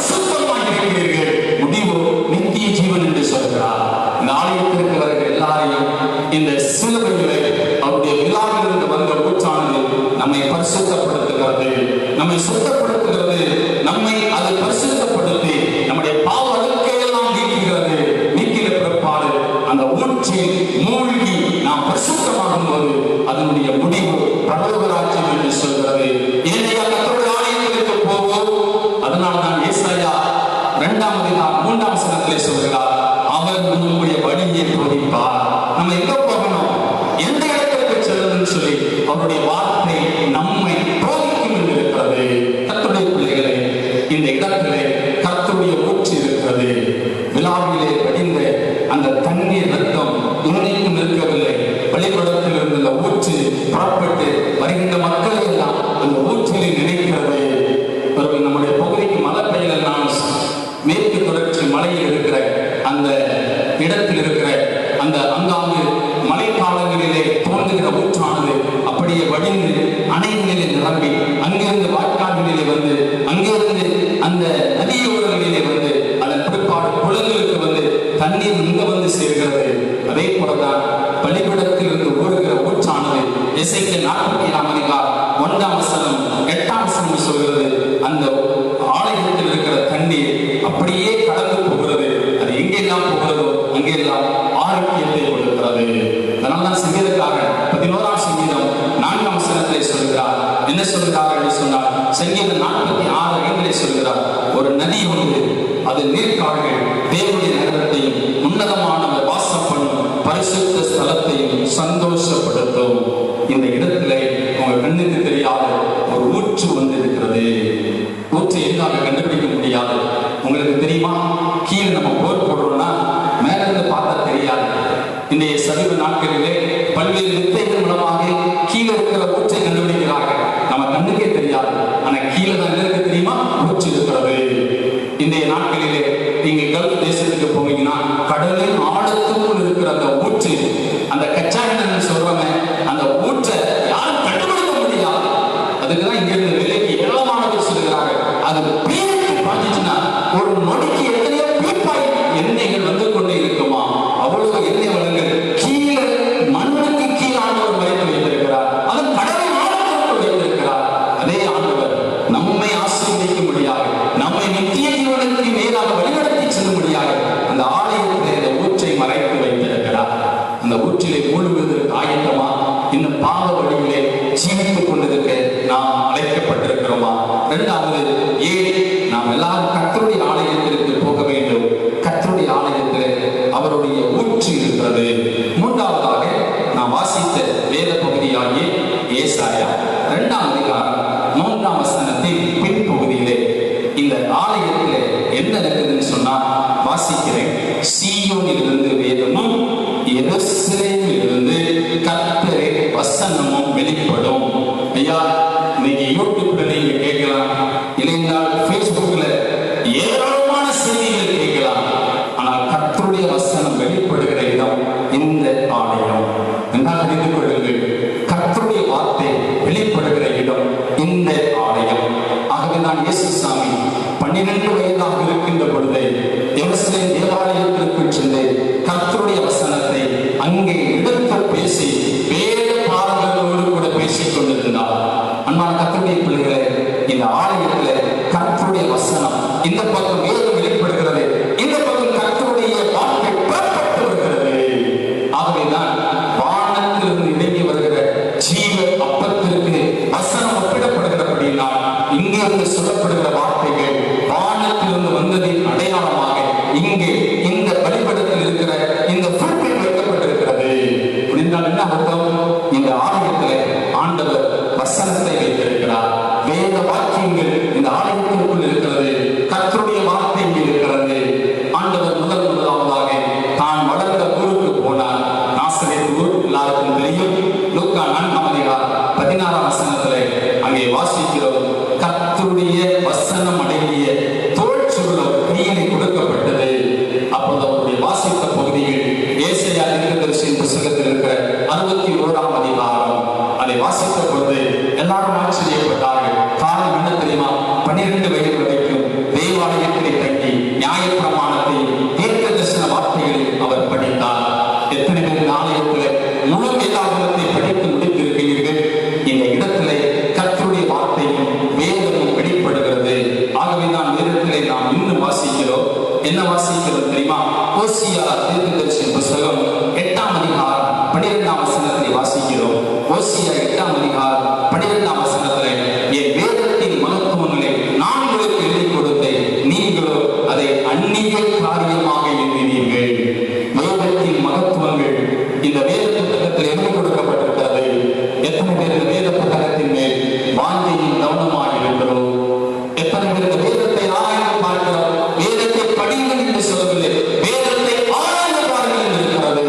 Speaker 1: பரிசுத்தமாக இருக்கிறீர்கள், முடிவு நித்திய ஜீவன் என்று சொல்கிறார். இந்த ஆலயத்திற்கு வருகிற எல்லாரையும் இந்த சிலுவையிலே அவருடைய விழாவிலிருந்து வந்த ஊற்றானது நம்மை பரிசுத்தப்படுத்துகிறது, நம்மை சுத்தப்படுத்துகிறது, நம்மை அது பரிசுத்தப்படுத்தி நம்முடைய பாவ அழுக்கையெல்லாம் நீக்குகிறது. நீக்கிற பிற்பாடு அந்த ஊற்றில் மூழ்கி நாம் பரிசுத்தமாகும் போது அதனுடைய முடிவு பரலோக ராஜ்யம் என்று சொல்கிறது. ஏனையா கர்த்தருடைய ஆலயத்திற்கு போவோம். அதனால் தான் ஏசாயா 2:3 வசனத்திலே சொல்கிறார், அவர் நம்முடைய வழியை போதிப்பார். நம்ம எங்க போகணும், எந்த இடத்திற்கு செல்லணும்னு சொல்லி அவருடைய வார்த்தை நம்மை போதிக்கும் என்று இருக்கிறது. கர்த்தருடைய பிள்ளைகளே, இந்த இடத்திலே கர்த்தருடைய ஊற்று இருக்கிறது. விழாவிலே படிந்த அந்த தண்ணீர் ரத்தம் இன்னைக்கும் இருக்கவில்லை. பள்ளிக்கூடத்தில் இருந்த அந்த ஊற்று புறப்பட்டு வருகின்ற மக்களை எல்லாம் அந்த ஊற்றிலே நினைக்கிறது. நம்முடைய பகுதிக்கு மழை பெய்யல, நான் மேற்கு தொடர்ச்சி மலையில் இருக்கிற அந்த இடத்தில் இருக்கிற அந்த அங்காங்கு மழைக்காலங்களிலே தோன்றுகிற ஊற்றானது அப்படியே வடிந்து அணைகளிலே நிரம்பி அங்கிருந்து வாய்க்கால்களிலே வந்து அங்கிருந்து அந்த நதியோரங்களிலே வந்து அதன் பிற்பாடு குளங்களுக்கு வந்து தண்ணீர் இங்க வந்து சேர்கிறது. அதே போலதான் பள்ளிக்கூடத்தில் இருந்து ஓடுகிற ஊற்றானது எசேக்கியேல் 47:1 வசனம் 8 வசனம் சொல்கிறது, அந்த ஆலயத்தில் இருக்கிற தண்ணீர் அப்படியே கடந்து போகிறது. அது எங்கெல்லாம் போகிறதோ அங்கெல்லாம் ஆரோக்கியத்தை கொடுக்கிறது. அதனால்தான் சங்கீதக்காரன் 11ஆம் சங்கீதம் 4ஆம் வசனத்திலே சொல்கிறார், என்ன சொல்கிறார் என்று சொன்னால், சங்கீதம் 46:5 சொல்கிறார், ஒரு நதி உண்டு, அது நீர்க்கால்கள் தேவனுடைய நகரத்தையும் உன்னதமானவர் வாசம் பண்ணும் பரிசுத்த ஸ்தலத்தையும் சந்தோஷப்படுத்தும். இந்த இடத்திலே உங்க கண்ணுக்கு தெரியாத ஒரு ஊற்று வந்து இருக்கிறது. ஊற்று எங்காக கண்டுபிடிக்க முடியாது. உங்களுக்கு தெரியுமா, கீழே நம்ம போர் போடுறோம்னா மேல இருந்து பார்த்தா தெரியாது. இன்றைய சமீப நாட்களிலே பல்வேறு வித்தைகள் மூலமாக கீழே இருக்கிற ஊற்றை கண்டுபிடிக்கிறார்கள். நம்ம கண்ணுக்கே தெரியாது, ஆனா கீழே தான் இருக்கு தெரியுமா, ஊற்று இருக்கிறது. இன்றைய நாட்களிலே நீங்க கல்ஃப் தேசத்துக்கு போவீங்கன்னா கடலின் ஆழத்துக்குள் இருக்கிற அந்த ஊற்று, அந்த கச்சா எண்ணெய் சொல்றாங்க, அந்த ஊற்றை யாரும் கண்டுபிடிக்க முடியாது. அதுக்குதான் இங்க இருந்து விலைக்கு ஏராளமானவர் சொல்லுகிறார்கள். அது பீரிட்டு பாஞ்சிச்சுன்னா ஒரு நொடிக்கு எத்தனையோ பீப்பாய் எண்ணெய்கள் வந்து கொண்டே இருக்குமா, அவ்வளவு எண்ணெய் வளங்கள் கீழே மண்ணுக்கு கீழே ஆண்டவர் வைத்து வைத்திருக்கிறார். அது கடலின் ஆழத்திற்குள் வைத்திருக்கிறார். அதே ஆண்டவர் நம்மை ஆசீர்வதிக்க முடியாது, நம்மை நித்திய ஜீவனுக்கு மேலாக வழிநடத்தி செல்லும்படியாக அந்த ஆலயத்திலே இந்த ஊற்றை மறைத்து வைத்திருக்கிறார். அந்த ஊற்றிலே மூழ்குவதற்கு ஆயத்தமா, இந்த பாவ வழியிலே ஜீவித்துக் கொண்டிருக்க நாம் அழைக்கப்பட்டிருக்கிறோமா? இரண்டாவது, நாம் எல்லாரும் கர்த்தருடைய ஆலயத்திற்கு போக வேண்டும். கர்த்தருடைய ஆலயத்திலே அவருடைய ஊற்று இருக்கிறது. மூன்றாவதாக நாம் வாசித்த வேத பகுதியாகிய ஏசாயா 2ஆம் அதிகாரம் 3ஆம் வசனத்தின் பின்பகுதியிலே இந்த ஆலயத்திலே என்ன நடக்குதுன்னு சொன்னா, வாசிக்கிறேன், சீயோனிலிருந்து வேதமும் எருசலேமிலிருந்து கர்த்தரின் வசனமும் வெளிப்படும். ஐயா, இன்னைக்கு யூடியூப்ல நீங்க கேட்கலாம், இல்லைஎன்றால் பேஸ்புக்ல ஏராளமான செய்திகள் கேட்கலாம். ஆனால் கர்த்தருடைய வசனம் வெளிப்படுகிற இடம் இந்த ஆலயம் என்றால் அறிந்து கொள்ளுங்கள். கர்த்தருடைய வார்த்தை வெளிப்படுகிற இடம் இந்த ஆலயம். ஆகவே நான் இயேசுசாமி 12 வயதாக இருக்கின்ற பொழுது எருசலேம் தேவாலயத்திற்கு சென்று கர்த்தருடைய வசனத்தை அங்கே எடுத்து பேசி வேத பாடல்களோடு கூட பேசிக் கொண்டிருந்தார். அன்பான கர்த்தருடைய பிள்ளைகளே, இந்த ஆலயத்தில் கர்த்தருடைய வசனம் இந்த பக்கம் வேதம் வெளிப்படுகிறது, இந்த பக்கம் கர்த்தருடைய வார்த்தை புறப்பட்டு வருகிறது. ஆகவேதான் வானத்திலிருந்து இறங்கி வருகிற ஜீவ அப்பத்திற்கு வசனம் ஒப்பிடப்படுகிறபடினால் இங்கிருந்து சொல்லப்படுகிற வார்த்தைகள் வானத்திலிருந்து வந்ததின் அடையாளமாக இங்கே இந்த பலிபீடத்தில் இருக்கிற இந்த புல்பில் வைக்கப்பட்டிருக்கிறது. புரிந்தால் என்ன அர்த்தம்? இந்த ஆலயத்திலே ஆண்டவர் வசனத்தை வைத்திருக்கிறார். வேத வாக்கியங்கள் இந்த ஆலயத்திற்குள் இருக்கிறது. கர்த்தருடைய வார்த்தை இங்கே இருக்கிறது. ஆண்டவர் முதலாவதாக தான் வளர்ந்த ஊருக்கு போனார். நாசரேத் ஊர் எல்லாருக்கும் தெரியும். லூக்கா 4ஆம் அதிகாரம் 16ஆம் வசனத்திலே அங்கே வாசிக்கிறோம், கர்த்தருடைய வசனம் அடங்கிய தோல் சுருள் கையிலே கொடுக்கப்பட்டது. அப்போது அவருடைய வாசித்த பகுதியில் ஏசாயா தீர்க்கதரிசியின் புத்தகத்தில் இருக்கிற 61ஆம் அதிகாரம் அதை வாசித்த பொழுது எல்லாரும் ஆச்சரியப்பட்டார்கள். காரணம் என்ன தெரியுமா? 12 வயது வரைக்கும் தேவாலயத்தில் நியாயப்பிரமாணத்தையும் தீர்க்க தரிசன வார்த்தைகளையும் அவர் படித்தார். எத்தனை பேர் இந்த ஆலயத்தில் முழு வேதாகமத்தை படித்து முடித்திருக்கிறீர்கள்? இந்த இடத்திலே கர்த்தருடைய வார்த்தையும் வேதமும் வெளிப்படுகிறது. ஆகவே தான் வேதத்திலே நாம் இன்னும் வாசிக்கிறோம். என்ன வாசிக்கிறோம் தெரியுமா? ஓசியா தீர்க்கதரிசன புத்தகம் 8ஆம் அதிகாரம் 12ஆம் வசனத்தை வாசிக்கிறோம். ஓசியா 8ஆம் அதிகாரம் 12ஆம் வசனத்திலே, என் வேதத்தின் மகத்துவங்களை நான் உங்களுக்கு எழுதி கொடுத்தேன், நீங்களோ அதை அந்நிய காரியமாக எண்ணினீர்கள். வேதத்தின் மகத்துவங்கள் இந்த வேத புத்தகத்தில் எழுதி கொடுக்கப்பட்டிருக்கிறது. எத்தனை பேர் இந்த வேத புத்தகத்தின் மேல் வாஞ்சையும் கவனமாக இருக்கிறோம்? எத்தனை பேர் இந்த வேதத்தை ஆராய்ந்து பார்க்கிறோம்? வேதத்தை படிங்கள் என்று சொல்லவில்லை, வேதத்தை ஆராய்ந்து பாருங்கள் என்று இருக்கிறது.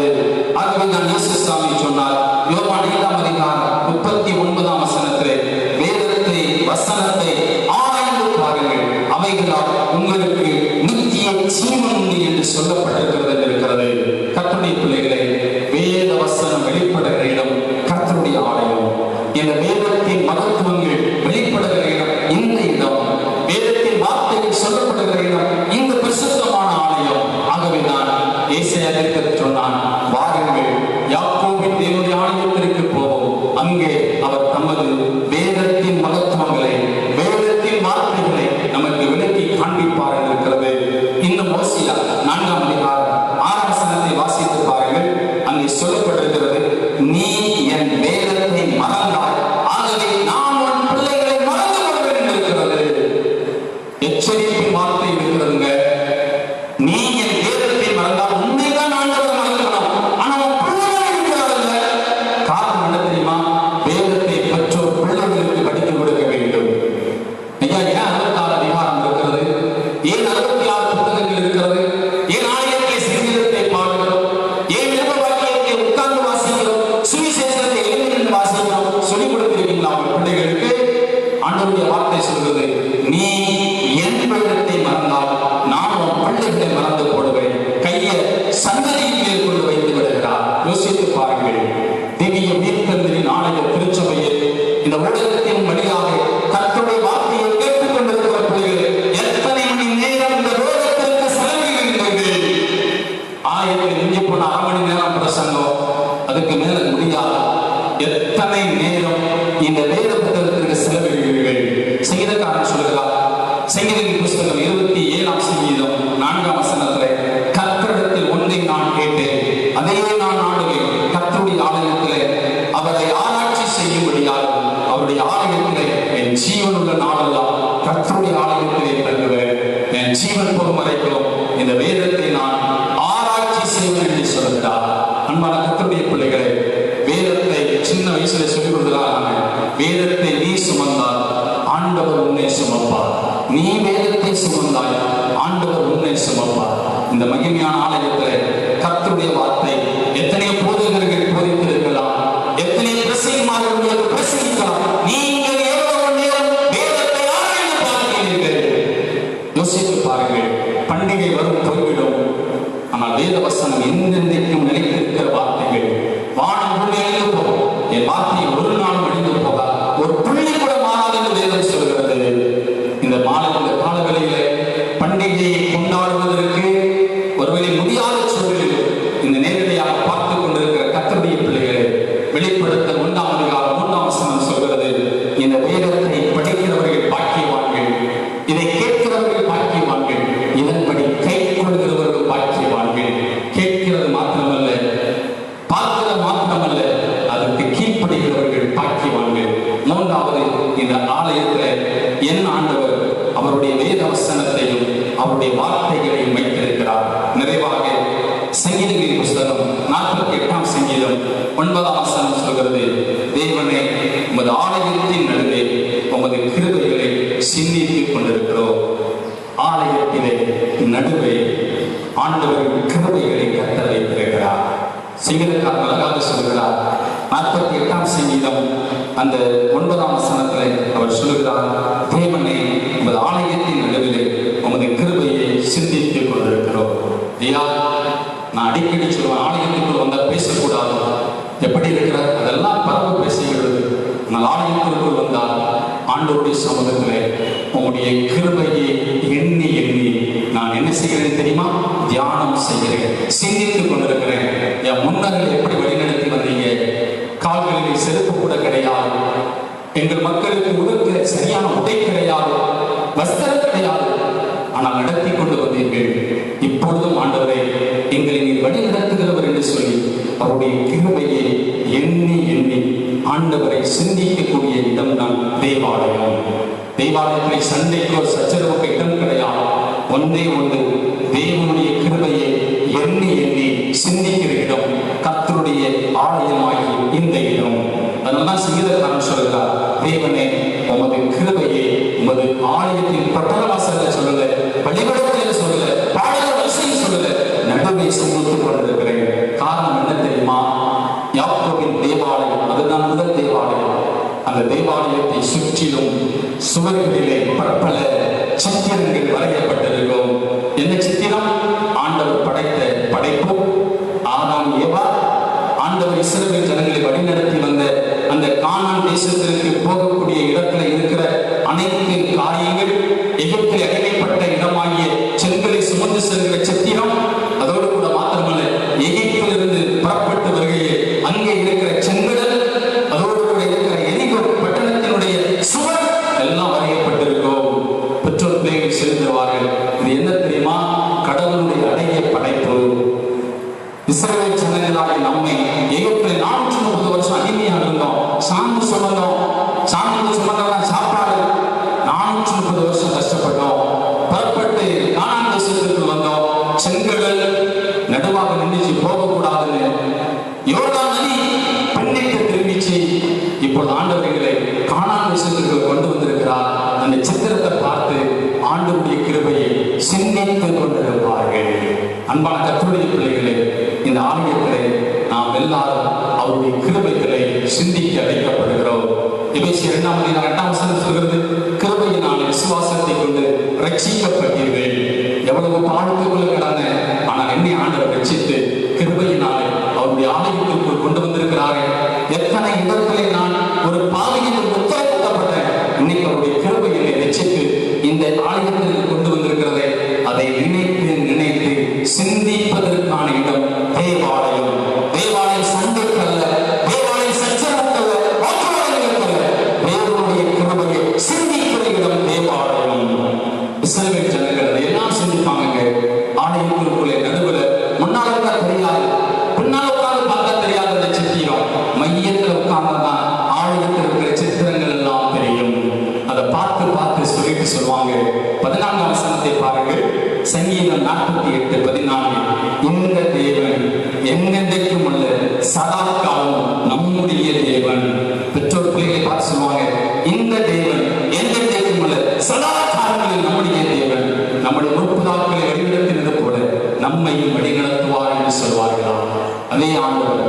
Speaker 1: ஆகவே நான் இயேசு சாமி சொன்னார், யோவான் 5ஆம் அதிகாரம் 39ஆம் வசனத்திலே, வேதத்தை வசனத்தை ஆராய்ந்து பாருங்கள், அவைகளால் உங்களுக்கு நித்திய ஜீவன் உண்டு என்று சொல்லப்பட்டிருக்கிறது இருக்கிறது. கர்த்தருடைய பிள்ளைகளை, வேத வசனம் வெளிப்படுகிற இடம் கர்த்தருடைய ஆலயம். இந்த வேதத்தின் மகத்துவங்கள் வெளிப்படுகிற இடம் இந்த இடம். வேதத்தின் வார்த்தைகள் சொல்லப்படுகிற இடம் இந்த பிரசித்தமான ஆலயம். ஆகவே நான் ஏசாயா தீர்க்கதரிசி சொன்னான், வாருங்கள் யாக்கோபின் தேவனுடைய ஆலயத்திற்கு போவோம், அங்கே அவர் தமது வேதத்தின் மகத்துவங்களை வேதத்தின் வார்த்தைகளை நமக்கு விளக்கி காண்பிப்பார் இருக்கிறது. இன்னும் ஓசியா 4ஆம் அதிகாரம் 6ஆம் வசனத்தை வாசித்து பாருங்கள். அங்கே சொல்லப்பட்டிருக்கிறது, நீ என் வேதத்தை மறந்தாய், ஆகவே நான் உன் பிள்ளைகளை மறந்து கொள்வேன் என்று இருக்கிறது. எச்சரிப்பின் வார்த்தை இருக்கிறதுங்க. நீ என் வேதத்தை மறந்தால் உண்மைதான் ஆண்டவர் மறந்துவிடும், ஆனா உன் பிள்ளைகள் இருக்கிறார்கள். காரணம் என்ன தெரியுமா? வேதத்தை பெற்றோர் பிள்ளைகளுக்கு படித்துக் கொடுக்க வேண்டும். ஐயா, ஏன் 66 அதிகாரம் இருக்கிறது? ஏன் 66 புத்தகங்கள் இருக்கிறது? ஏன் ஆலயத்தை சங்கீதத்தை பாடுகிறோம்? ஏன் நிருப வாக்கியத்தை உட்கார்ந்து வாசிக்கிறோம்? சுவிசேஷத்தை எழுதி வாசிக்கிறோம்? சொல்லிக் கொடுத்திருக்கீங்களா உங்கள் பிள்ளைகளுக்கு? ஆண்டவருடைய வார்த்தை சொல்கிறது, நீ என் வேதத்தை மறந்தால் நான் உன் பிள்ளைகளை மறந்து போடுவேன், கையை சந்ததியின் மேல் கொண்டு வைத்து விடுகிறார். யோசித்து பாருங்கள். திவ்ய மீட்பெருந்தின் ஆலய திருச்சபையில் இந்த ஊடகத்தின் வழியாக கர்த்தருடைய வார்த்தையை கேட்டுக் கொண்டிருக்கிற பிள்ளைகள் எத்தனை மணி நேரம் இந்த வேதத்திற்கு செலவிடுகிறீர்கள்? ஆயத்தில் இங்கே போன 1/2 மணி நேரம் பிரசங்கம், அதுக்கு மேல முடியாது. எத்தனை நேரம் இந்த வேத புத்தகத்திற்கு செலவிடுகிறீர்கள்? சங்கீதக்காரன் சொல்கிறார், சங்கீதத்தின் புத்தகம் 27ஆம் சங்கீதம் 4ஆம் வசனத்திலே, கர்த்தரிடத்தில் ஒன்றை நான் கேட்டேன், அதையே நான் நாடுவேன், கர்த்தருடைய ஆலயத்திலே அவரை ஆராய்ச்சி செய்யும்படியாக அவருடைய ஆலயத்திலே என் ஜீவன் உள்ள நாளெல்லாம் கர்த்தருடைய ஆலயத்திலே தங்குவேன், என் ஜீவன் போகும் வரைக்கும் இந்த வேதத்தை நான் ஆராய்ச்சி செய்வேன் என்று சொல்கிறார். அன்பான கர்த்தருடைய பிள்ளைகளை, வேதத்தை சின்ன வயசுல சொல்லிக் கொடுக்கிறாங்க. வேதத்தை நீ சுமந்தால் ஆண்டவர் உன்னை சுமப்பார், நீ வேதத்தை சுமந்தாய் ஆண்டவர் உன்னை சுமப்பார். இந்த மகிமையான ஆலயத்தில் கர்த்தருடைய வார்த்தை எத்தனையோ போதகர்கள் போதித்திருக்கலாம், எத்தனை பிரசங்கமானவர்கள் பிரசங்கிக்கலாம். நீங்கள் எவ்வளவு நேரம் வேதத்தை ஆராய்ந்து பார்க்கிறீர்கள்? யோசித்து பாருங்கள். பண்டிகை வரும் போய்விடும், ஆனால் வேத வசனம் எந்தெந்தைக்கும் நிலைத்திருக்கிற வார்த்தைகள். வானம் பூமி அழிந்து போகும், என் வார்த்தை ஒரு நாளும் அழிந்து போகாது, ஒரு புள்ளி கூட மாறாது என்று வேதம் சொல்கிறது. இந்த காலங்களிலே பண்டிகையை கொண்டாடுவதற்கு ஒருவேளை முடியாத சூழலில் இந்த நேரடியாக பார்த்துக் கொண்டிருக்கிற கர்த்தருடைய பிள்ளைகளை வெளிப்படுத்த 1ஆம் அதிகாரம் 3ஆம் வசனம் சொல்கிறது, இந்த வேதத்தை படிக்கிறவர்கள் பாக்கியவான்கள், இதை கேட்கிறவர்கள் பாக்கியவான்கள், இதன்படி கை கொள்கிறவர்கள் பாக்கியவான்கள். கேட்கிறது மாத்திரமல்ல, பார்க்கிறது மாத்திரமல்ல, அதற்கு கீழ்ப்படுகிறவர்கள் பாக்கியவான்கள். 3வது, இந்த ஆலயத்தில் என் ஆண்டவர் அவருடைய வேத வசனத்தையும் அவருடைய வார்த்தைகளையும் வைத்திருக்கிறார். நிறைவாக சங்கீதங்களின் புத்தகம் 48ஆம் சங்கீதம் 9ஆம் வசனம் சொல்கிறது, தேவனே உமது ஆலயத்தின் நடுவே உமது கிருபைகளை சிந்தித்துக் கொண்டிருக்கிறோம். ஆலயத்திலே நடுவே ஆண்டவரின் கிருபைகளை கர்த்தர் வைத்திருக்கிறார். சங்கீதக்காரர் அழகாக சொல்கிறார். 48ஆம் சங்கீதம் அந்த 9ஆம் வசனத்தில் அவர் சொல்லுகிறார், தேவனே உமது ஆலயத்தின் நடுவிலே உமது கிருபையை சிந்தித்துக் கொண்டிருக்கிறோம். ஐயா, நான் அடிக்கடி சொல்லுவேன், ஆலயத்துக்குள் வந்தால் பேசக்கூடாது. எப்படி இருக்கிறார் அதெல்லாம் பரவ பேசுகிறது. ஆனால் ஆலயத்திற்குள் வந்தால் ஆண்டவருடைய சமூகத்திலே உங்களுடைய கிருபையை எண்ணி எண்ணி நான் என்ன செய்கிறேன் தியானம் செய்கிறேன், சிந்தித்துக் கொண்டிருக்கிறேன். என் முன்னர்கள் எப்படி வழிநடத்தி வந்தீங்க? கால்களிலே செருப்பு கூட கிடையாது. எங்கள் மக்களுக்கு உடுக்க சரியான உடை கிடையாது, வஸ்திரம் கிடையாது. ஆனால் நடத்தி கொண்டு வந்தீர்கள். இப்பொழுதும் ஆண்டவரை எங்களை நீர் வழி நடத்துகிறவர் என்று சொல்லி அவருடைய கிருபையை எண்ணி எண்ணி ஆண்டவரை சிந்திக்கக்கூடிய இடம்தான் தேவாலயம். தேவாலயத்தில் சண்டைக்கோ சச்சரவுக்கு இடம் கிடையாது. ஒன்றே ஒன்று, தேவனுடைய கிருபையை எண்ணி எண்ணி சிந்திக்கிற இடம் கர்த்தருடைய ஆலயமாகி இந்த இடம். அதனால்தான் சங்கீதக்காரன் சொல்கிறார், தேவனே உமது கிருபையை உமது ஆலயத்தின் பிரபலவாசல சொல்லல, பள்ளிக்கூடத்தில் சொல்லல, பாடல வரிசையில் சொல்லல, நடுவை சமூகத்துக் கொண்டிருக்கிறேன். காரணம் என்ன தெரியுமா? யாக்கோபின் தேவாலயம், அதுதான் முதல் தேவாலயம். அந்த தேவாலயத்தை சுற்றிலும் சுவர்களிலே பற்பல சித்திரங்கள் வரையப்பட்டிருக்கும். என்ன சித்திரம்? ஆண்டவர் படைத்த படைப்பு, ஆதாம் ஏவா, ஆண்டவர் இஸ்ரவேல் ஜனங்களை வழிநடத்தி வந்த அந்த கானான் தேசத்திற்கு போகக்கூடிய இடத்துல இருக்கிற அனைத்து காரியங்கள், எகிப்தில் அடைக்கப்பட்ட இடமாகிய செங்கலை சுமந்து செல்கிற சித்திரம், அதோடு கூட மாத்திரமல்ல, எகிப்திலிருந்து புறப்பட்டு வருகையில் அங்கே இருக்கிற செங்கடல், அதோடு கூட இருக்கிற எரிகோ பட்டணத்தினுடைய சுவர் எல்லாம் வரையப்பட்டிருக்கும். பெற்றோர் பிள்ளைகள் செலுத்துவார்கள். இது என்ன தெரியுமா? கடவுளுடைய அழகிய படைப்பு. இஸ்ரவேல் ஜனங்களாகிய நம்மை எகிப்தில் 430 வருஷம் அடிமையா இருந்தோம். சாந்து சுமந்தோம், சாந்து சுமந்ததான் சாப்பாடு. 430 வருஷம் கஷ்டப்பட்டோம். புறப்பட்டு கானான் தேசத்திற்கு வந்தோம். செங்கடல் நடுவாக நின்றுச்சு, போகக்கூடாதுன்னு. யோர்தான் நதி பின்னிட்டு திரும்பிச்சு. இப்போது ஆண்டவர்களை கானான் தேசத்திற்கு கொண்டு வந்திருக்கிறார். அந்த சித்திரத்தை பார்த்து ஆண்டவருடைய கிருபையை சிந்தித்துக் கொண்டிருப்பார்கள். அன்பான கர்த்தருடைய பிள்ளைகளே, இந்த ஆலயத்திலே நாம் எல்லாரும் அவருடைய கிருபைகளை சிந்திக்க அழைக்கப்படுகிறோம். எபேசியர் 2:8 சொல்கிறது, கிருபையினால் விசுவாசத்தை கொண்டு ரட்சிக்கப்பட்டீர்கள். எவ்வளவு பாடுகளுக்குள்ள கடந்த, ஆனால் என்னை ஆண்டவர் ரட்சித்து கிருபையினாலே அவருடைய ஆலயத்திற்குள் கொண்டு வந்திருக்கிறார்கள். எத்தனை இடத்திலே நான் ஒரு பாவையில் உத்தரவிடப்பட்டேன், இன்னைக்கு அவருடைய கிருபையினை ரட்சித்து இந்த ஆலயத்திற்கு கொண்டு வந்திருக்கிறதை அதை நினைத்து நினைத்து சிந்திப்பதற்கான இடம் தேவாலயம். தேவாலயம் சண்டைக்கல்ல, தேவாலயம் சச்சரவுக்கல்ல, வாக்குவாதங்களுக்கல்ல, தேவனுடைய கிருபையை சிந்திக்கிற இடம் தேவாலயம். இஸ்ரவேல் ஜனங்கள் அதை எல்லாம் சிந்திப்பாங்க. ஆலயத்திற்குள்ளே நடுவுல முன்னால உட்கார்ந்து தெரியாது, பின்னால உட்கார்ந்து பார்க்க தெரியாத அந்த சித்திரம், மையத்தில் உட்கார்ந்துதான் ஆலயத்தில் இருக்கிற சித்திரங்கள் எல்லாம் தெரியும். அதை பார்த்து பார்த்து சொல்லிட்டு சொல்லுவாங்க. 14ஆம் வசனத்தை பாருங்கள். சங்கீதம் 48:14. இந்த தேவன் என்னென்றைக்கும் உள்ள சதா காலம் நம்முடைய தேவன். பெற்றோர் பிள்ளைகளை பார்த்து சொல்லுவாங்க, இந்த தேவன் என்னென்றைக்கும் உள்ள சதா காலங்களில் நம்முடைய தேவன். நம்முடைய முற்பதாக்களை வழிநடத்தினது போல நம்மையும் வழிநடத்துவார் என்று சொல்வார்களாம். அதே ஆண்டவர்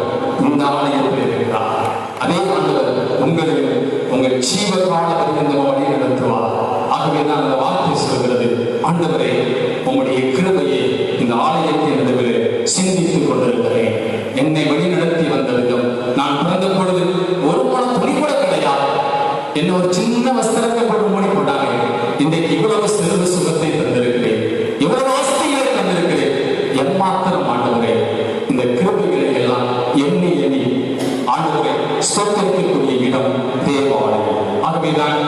Speaker 1: இந்த ஆலயத்தில் இருக்கிறார். அதே ஆண்டவர் உங்களையும் உங்கள் ஜீவ கால பரிந்தமாக வழி நடத்துவார். ஆகவே நான் அந்த வார்த்தை சொல்கிறது, ஆண்டவரே உங்களுடைய கிருபையை இந்த ஆலயத்தின் நடுவில் சிந்தித்துக் கொண்டிருக்கிறேன். என்னை வழி நடத்தி வந்த விதம், நான் பிறந்த பொழுது ஒரு மன துணி கூட கிடையாது. என்ன ஒரு சின்ன வஸ்திரத்தை போட்டு மூடி போட்டாங்க. இன்றைக்கு இவ்வளவு சிறு சுகத்தை தந்திருக்கிறேன், இவ்வளவு ஆசைகளை தந்திருக்கிறேன். எம்மாத்திரம் ஆண்டவரே இந்த கிருபைகளை எல்லாம் எண்ணி எண்ணி ஆண்டவரை ஸ்தோத்திரிக்கக்கூடிய இடம் தேவாலயம். ஆகவேதான்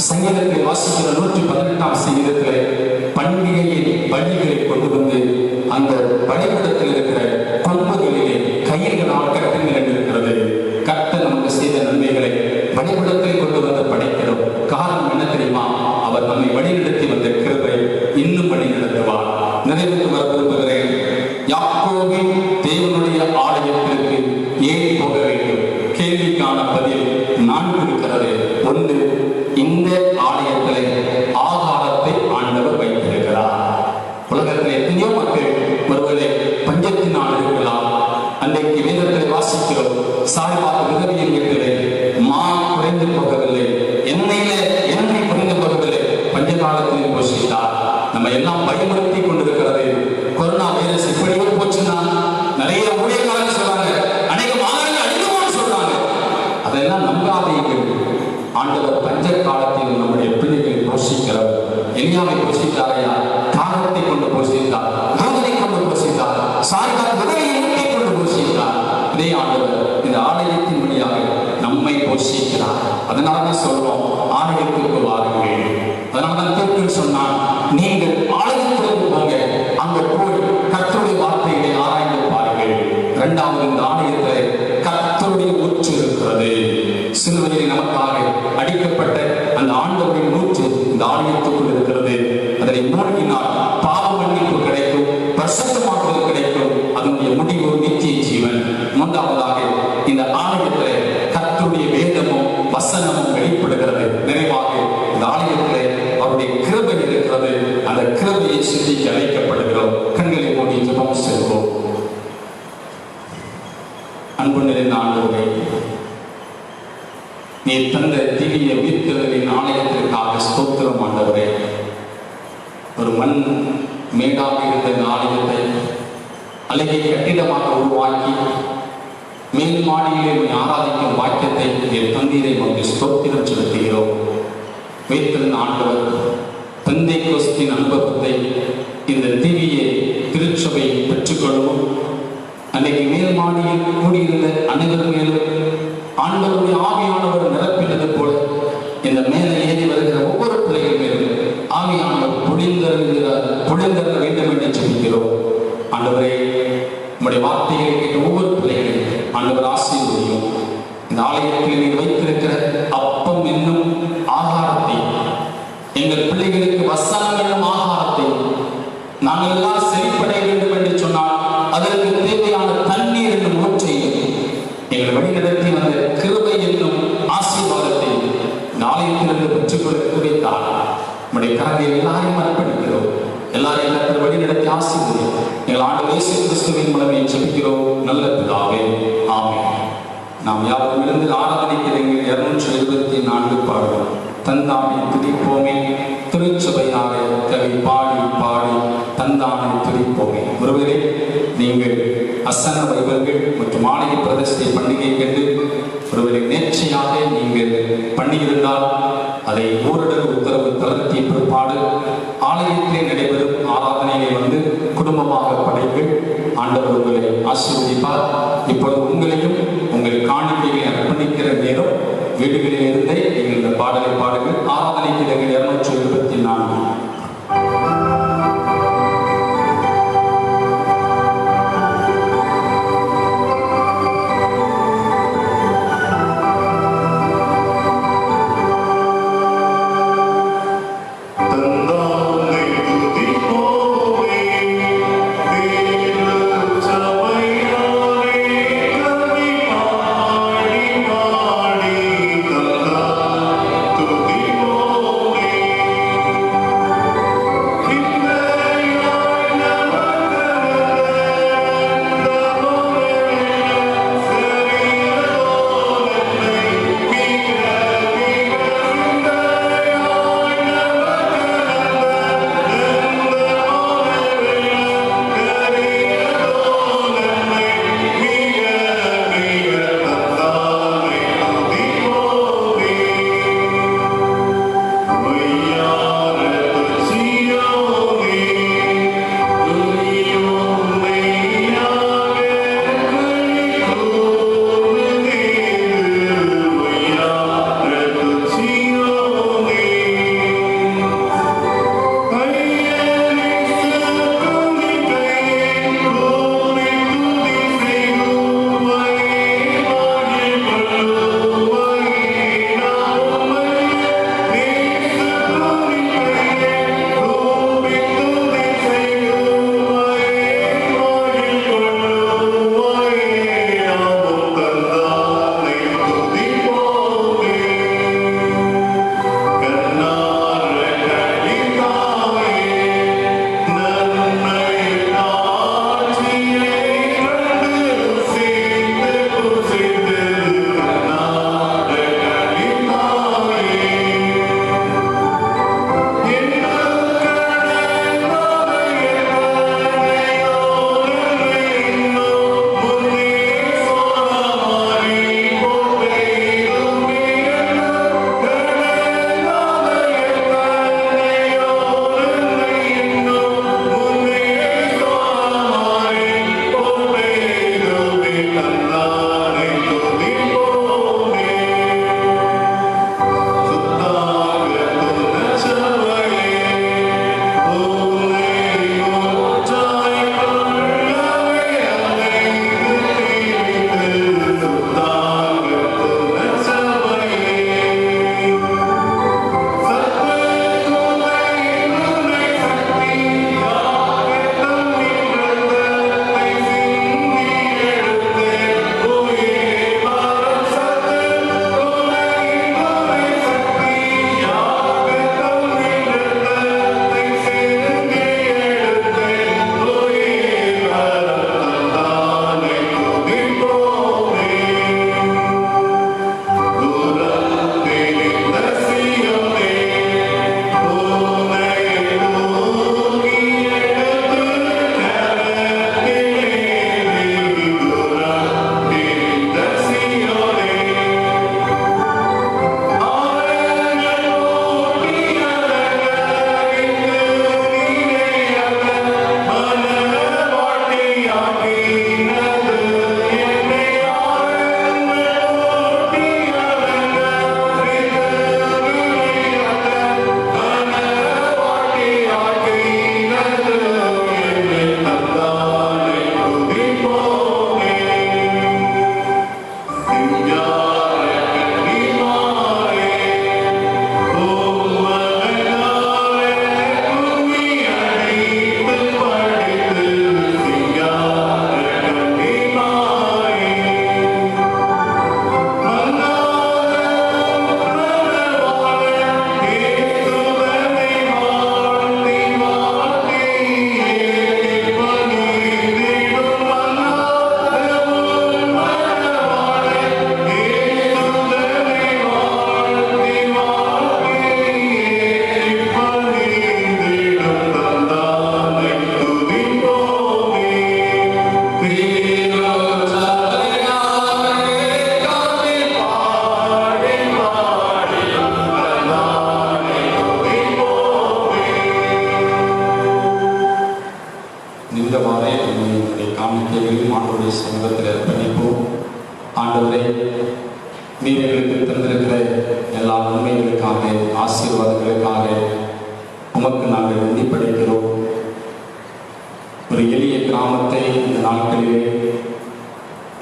Speaker 1: சங்கீதத்தில் வாசிக்கிற 118ஆம் சங்கீதத்திலே பண்டிகையின் பலிகளை கொண்டு வந்து அந்த பலிபீடத்தில் இருக்கிற கொம்புகளிலே கயிறுகளால் கட்டுங்கள் இருக்கிறது. கர்த்தர் நமக்கு செய்த நன்மைகளை பலிபீடத்தில் கொண்டு வந்து படைக்கிறோம். காரணம் என்ன தெரியுமா? அவர் நம்மை வழிநடத்தி வந்த கிருபை இன்னும் வழிநடத்துவார். நிறைவுக்கு வர விரும்புகிறேன். யாக்கோபின் தேவனுடைய ஆலயத்திற்கு ஏன் போக வேண்டும்? கேள்விக்கான பதில் 4 இருக்கிறது. 1, இந்த ஆலயத்திலே ஆகாரத்தை ஆண்டவர் வைத்திருக்கிறார். உலகத்தில் எத்தனையோ மக்கள் ஒருவரை பஞ்சத்தினால் இருக்கலாம். அன்றைக்கு வேதத்தை வாசிக்கிறோம், சாய்பாக விதவியின் வீட்டிலே மா குறைந்து போகவில்லை, எண்ணெய் குறைந்து போகவில்லை, பஞ்ச காலத்தில் போஷித்தார். நம்ம எல்லாம் பயமுறுத்தி கொண்டிருக்கிறது. கொரோனா வைரஸ் இப்படியே போச்சுன்னா நிறைய ஊழியர்கள் சொல்றாங்க, அநேக மாணவர்கள் அழிவுன்னு சொல்றாங்க. அதெல்லாம் நம்பாதீர்கள். ஆண்டவர் பஞ்ச காலத்தில் நம்முடைய பிள்ளைகளை போஷிக்கிறவர். எலியாவை போஷித்தாரையா? காகத்தை கொண்டு போஷித்தார், தூதனை கொண்டு நீங்கள் ஆலயத்திற்கு போங்க, அங்க போய் கர்த்தருடைய வார்த்தைகளை ஆராய்ந்து பாருங்கள். இரண்டாவது, இந்த ஆலயத்தை கர்த்தருடைய ஊற்று இருக்கிறது. சிலுவையில் நமக்காக அடிக்கப்பட்ட அந்த ஆண்டவரின் ஊற்று இந்த ஆலயத்துக்குள் இருக்கிறது. அதனை மூழ்கினால் பாவ மன்னிப்பு கிடைக்கும், பரிசுத்தமாக்குதல் கிடைக்கும். அதனுடைய முடிவு நித்திய ஜீவன். மூன்றாவதாக, இந்த ஆலயத்தில் கர்த்தருடைய வேதமும் வசனமும் வெளிப்படுகிறது. நிறைவாக இந்த ஆலயத்தில் அவருடைய கிருபை இருக்கிறது. அந்த கிருபையை சிந்திக்க அழைக்கப்படுகிறோம். கண்களை மூடி ஜெபம் செய்வோம். அன்பு நிறைந்த ஆண்டவரே, நீ தந்த திவ்ய உயிர்த்தெழுதலின் ஆலயத்திற்காக ஸ்தோத்திரம் ஆண்டவரே. ஒரு மண் மேடாக இருந்த இந்த ஆலயத்தை அழகிய கட்டிடமாக உருவாக்கி மேல் மாடியிலே ஆராதிக்கும் வாக்கியத்தை என் தந்தீரை நமக்கு ஸ்தோத்திரம் செலுத்துகிறோம். வைத்திருந்த ஆண்டவர் பெந்தேகோஸ்தின் அனுபவத்தை இந்த திவ்ய திருச்சபை பெற்றுக்கொள்ளவும், அன்னைக்கு மேல் மாடியில் கூடியிருந்த அனைவர் மேலும் ஆண்டவருடைய ஆவியானவர் நிரப்பினது போல இந்த மேலே ஏறி வருகிற ஒவ்வொரு பிள்ளைகள் மேலும் ஆவியானவர் பொழிந்தர வேண்டும் என்று சொல்கிறோம். ஆண்டவரே, நம்முடைய வார்த்தைகளை கேட்ட ஒவ்வொரு பிள்ளைகளையும் ஆண்டவர் ஆசீர்வதியும். இந்த ஆலயத்தில் நீர் வைத்திருக்கிற அப்பம் என்னும் ஆகாரத்தை, எங்கள் பிள்ளைகளுக்கு வசனம் என்னும் ஆகாரத்தை, நாங்கள் எல்லாம் செழிப்படைய வேண்டும் என்று சொன்னால் அதற்கு தேவையான தண்ணீர் என்னும் ஊற்றை எங்கள் வழிநடத்தி வந்த கிருபை என்னும் ஆசீர்வாதத்தை ஆலயத்திலிருந்து பெற்றுக்கொள்ள கிடைத்தால் நம்முடைய கரங்களை எல்லாரையும் அர்ப்பணிக்கிறோம். எல்லாரையும் எல்லாத்தில் வழிநடத்தி ஆசீர்வதியும். எங்கள் ஆண்டவர் இயேசு கிறிஸ்துவின் மூலமே ஜெபிக்கிறோம் நல்ல பிதாவே, ஆமென். நாம் யாரும் இருந்து ஆராதனைக்கு 274 பாடுவோம். தந்தானை துதிப்போமே, திருச்சபையாக கவி பாடி பாடி தந்தானை துதிப்போமே. ஒருவரே, நீங்கள் அசன வைபர்கள் மற்றும் ஆலய பிரதிஷ்டை பண்டிகை கண்டு ஒருவரை நேர்ச்சையாக நீங்கள் பண்ணியிருந்தால் அதை ஊரடங்கு உத்தரவு தளர்த்திய பிற்பாடு ஆலயத்திலே நடைபெறும் ஆராதனையை வந்து குடும்பமாக படைங்கள். ஆண்டவர் உங்களை ஆசீர்வதிப்பார். இப்பொழுது உங்களையும் உங்கள் காணிக்கையை அர்ப்பணிக்கிற நேரம் வீடுகளில் இருந்தே நீங்கள் இந்த பாடலை பாடுங்கள். ஆராதனைக்கு 274.
Speaker 2: Thank you.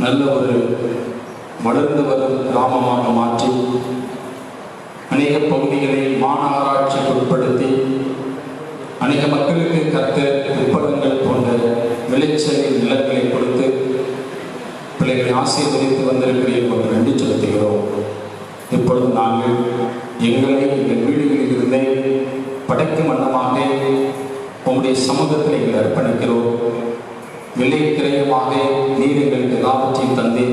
Speaker 1: நல்ல ஒரு வளர்ந்து வரும் கிராமமாக மாற்றி அநேக பகுதிகளை மாநகராட்சிக்கு உட்படுத்தி அநேக மக்களுக்கு பிற்பலங்கள் போன்ற விளைச்சலின் நிலங்களை கொடுத்து பிள்ளைகளை ஆசீர்வதித்து வந்திருக்கிறீர்கள் நன்றி செலுத்துகிறோம். இப்பொழுது நாங்கள் எங்களை எங்கள் வீடுகளில் இருந்தே படைக்கும் வண்ணமாக உங்களுடைய சமூகத்தில் எங்களை அர்ப்பணிக்கிறோம். விலை கிரயமாக நீர் எங்களுக்கு எல்லாவற்றையும் தந்தே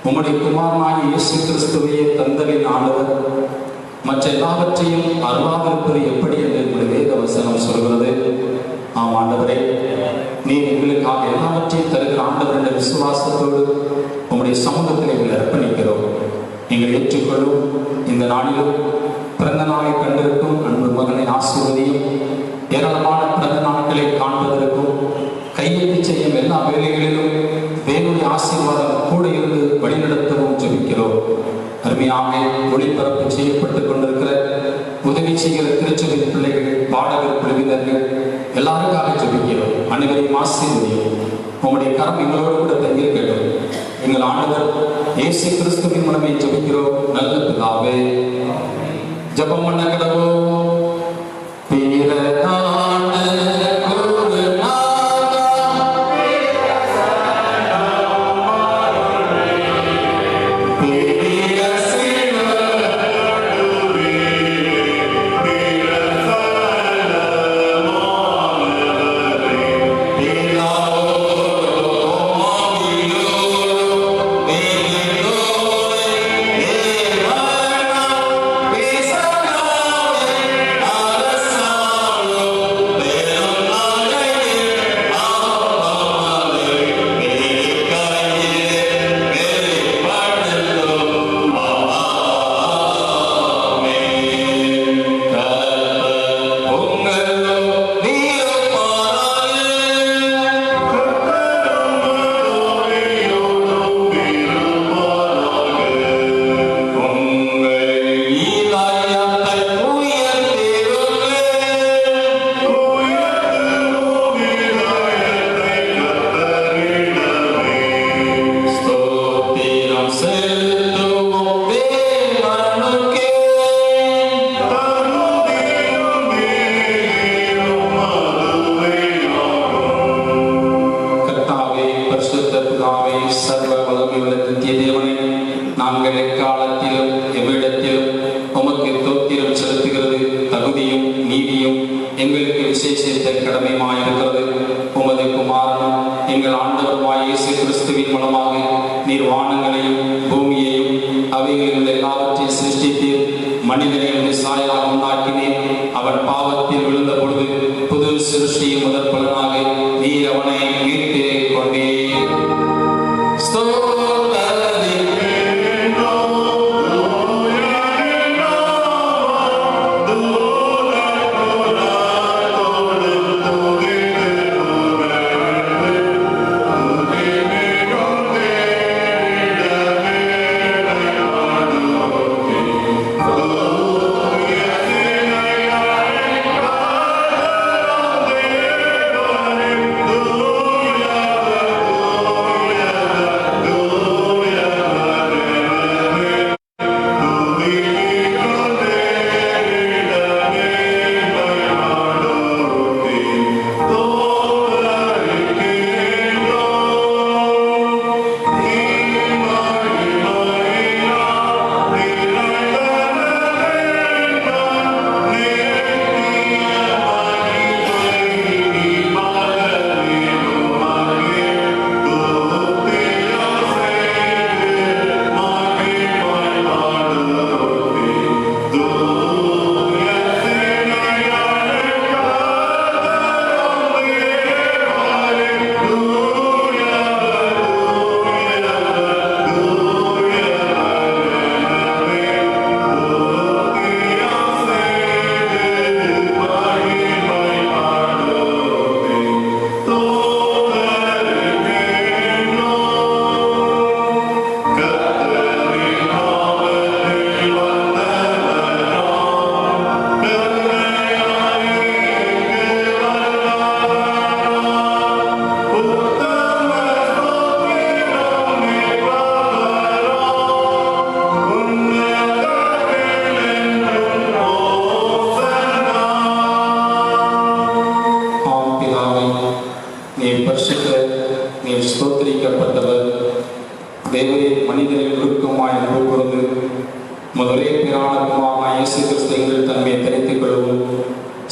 Speaker 1: உம்முடைய குமாரனாகிய இயேசு கிறிஸ்துவையே தந்தலின் ஆண்டவர் மற்ற எல்லாவற்றையும் அருளாதிருப்பது எப்படி என்று உங்களுடைய வேத வசனம் சொல்கிறது. ஆம் ஆண்டவரே, நீர் எங்களுக்காக எல்லாவற்றையும் தருகிற ஆண்டவர் என்ற விசுவாசத்தோடு உங்களுடைய சமூகத்தில் எங்களை அர்ப்பணிக்கிறோம். நீங்கள் ஏற்றுக்கொள்ளும். இந்த நாளிலும் பிறந்த நாளை கண்டிருக்கும் அன்பு மகனை ஆசீர்வதியும். ஏராளமான பிறந்த நாட்களை காண்பதற்கும் கையெழுத்து செய்யும் எல்லா வேலைகளிலும் தேவனுடைய ஆசீர்வாதம் கூட இருந்து வழிநடத்தவும் ஜெபிக்கிறோம். அருமையாக ஒளிபரப்பு செய்யப்பட்டுக் கொண்டிருக்கிற உதவி செய்கிற திருச்சபை பிள்ளைகள், பாடகர் குழுவினர்கள் எல்லாருக்காக ஜெபிக்கிறோம். அனைவரையும் ஆசீர்வதியும். உங்களுடைய கரம் எங்களோடு கூட தங்கியிருக்கட்டும். எங்கள் ஆண்டவர் இயேசு கிறிஸ்துவின் மூலமே ஜெபிக்கிறோம் நல்ல பிதாவே. ஜெபம் பண்ண கடவுள்.
Speaker 2: Amen.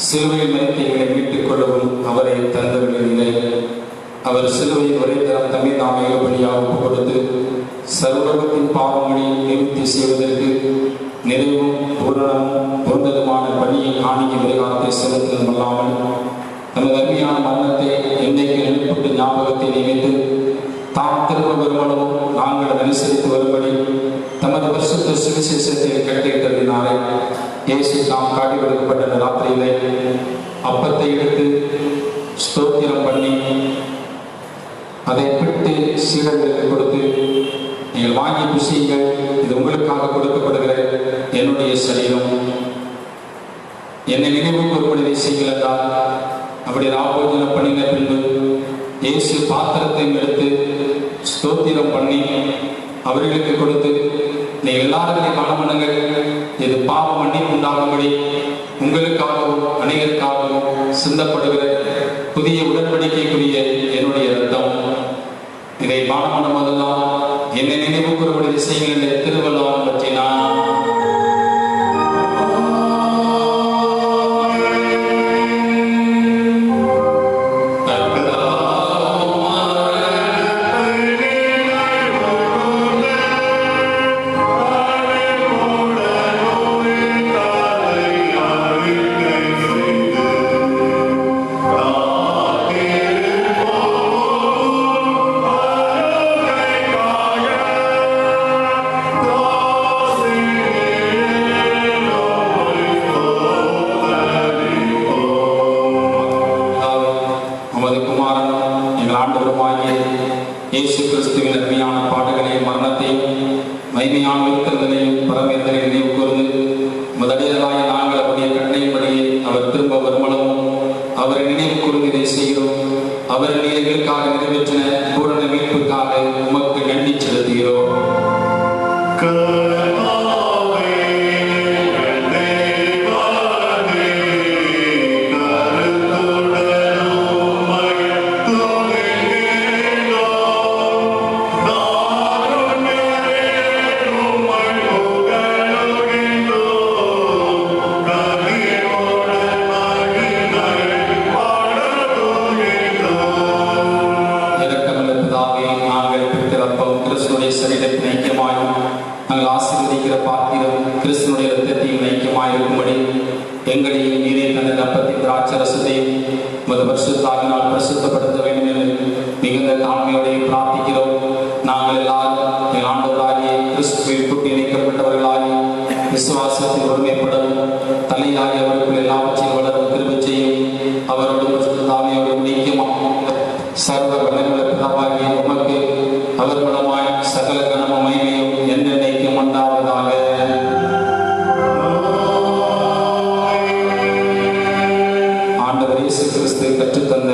Speaker 1: சிலுவையில் மறித்து எங்களை மீட்டுக் கொள்ளவும் அவரை தந்தவர்களில்லை. அவர் சிலுவையில் ஒரே தரம் தம்மை தாமே பலியாக ஒப்புக் கொடுத்து சர்வலோகத்தின் பாவங்களை நிவர்த்தி செய்வதற்கு நிறைவும் பூரணமும் பொருந்ததுமான பணியை காணிக்க விரைவாக செலுத்துவதல்லாமல் தமது அருமையான மரணத்தை என்னைக்கு எழுப்பட்டு ஞாபகத்தை நினைத்து தாம் திரும்ப வருமானமும் நாங்கள் அனுசரித்து வரும்படி தமது பரிசுத்த சுவிசேஷத்தை கட்டியிட்டதினாலே இயேசு தாம் காட்டி கொடுக்கப்பட்ட ராத்திரியிலே அப்பத்தை எடுத்து ஸ்தோத்திரம் பண்ணி அதை பிட்டு சீடர்களுக்கு கொடுத்து, நீங்கள் வாங்கி புசியுங்கள், இது உங்களுக்காக கொடுக்கப்படுகிற என்னுடைய சரீரம், என்னை நினைவுக்கு ஒருபடி செய்யுங்கள் என்றால். அப்படி ராபோஜனம் பண்ணின பின்பு இயேசு பாத்திரத்தை எடுத்து ஸ்தோத்திரம் பண்ணி அவர்களுக்கு கொடுத்து, நீங்கள் எல்லாருமே காண பண்ணுங்கள், இது பாவ மன்னிப்பு உண்டாகும்படி உங்களுக்காகவும் அநேகருக்காகவும் சிந்தப்படுகிற புதிய உடன்படிக்கைக்குரிய என்னுடைய ரத்தம், இதை பானமனம் அதுதான் என்னை நினைவு கூறுபடி செய்யுங்கள் திருவள்ளுவன் பற்றினான். இயேசு கிறிஸ்துவின் அருமையான பாடுகளையும் மரணத்தையும் மகிமையான உயிர்த்தெழுதலையும் பரமேந்தரை நினைவு கூர்ந்து முதலியதாய நாங்கள் அவருடைய கட்டளையின்படியே அவர் திரும்ப வருமளவும் அவரை நினைவு கூர்ந்து இதை செய்கிறோம். அவர் எங்களுக்காக நிறைவேற்றின பூரண மீட்புக்காக உமக்கு நன்றி செலுத்துகிறோம். எங்களையும் நீரே தனது அப்பத்தின் திராட்சரசத்தையும் உமது பரிசுத்தாவினால் பரிசுத்தப்படுத்த வேண்டும் என்று மிகுந்த தாழ்மையோடு பிரார்த்திக்கிறோம். நாங்கள் எல்லாரும் எங்கள் ஆண்டவராகிய கிறிஸ்துவில் கூட்டி இணைக்கப்பட்டவர்களாகி விசுவாசத்தில் ஒருமைப்படவும் தலையாகி அவருக்குள் எல்லாவற்றையும் வளரும் கிருபை செய்யும். அவரோடு பரிசுத்தாவியோடு நீக்கமாக சர்வ வல்லமையுள்ள பிதாவாகிய உமக்கு அவர் மூலமாய் சகல கனமும் மகிமையும் என்றென்னைக்கும் உண்டாவதாக. ஆண்டவர் இயேசு கிறிஸ்து கற்றுத்தந்த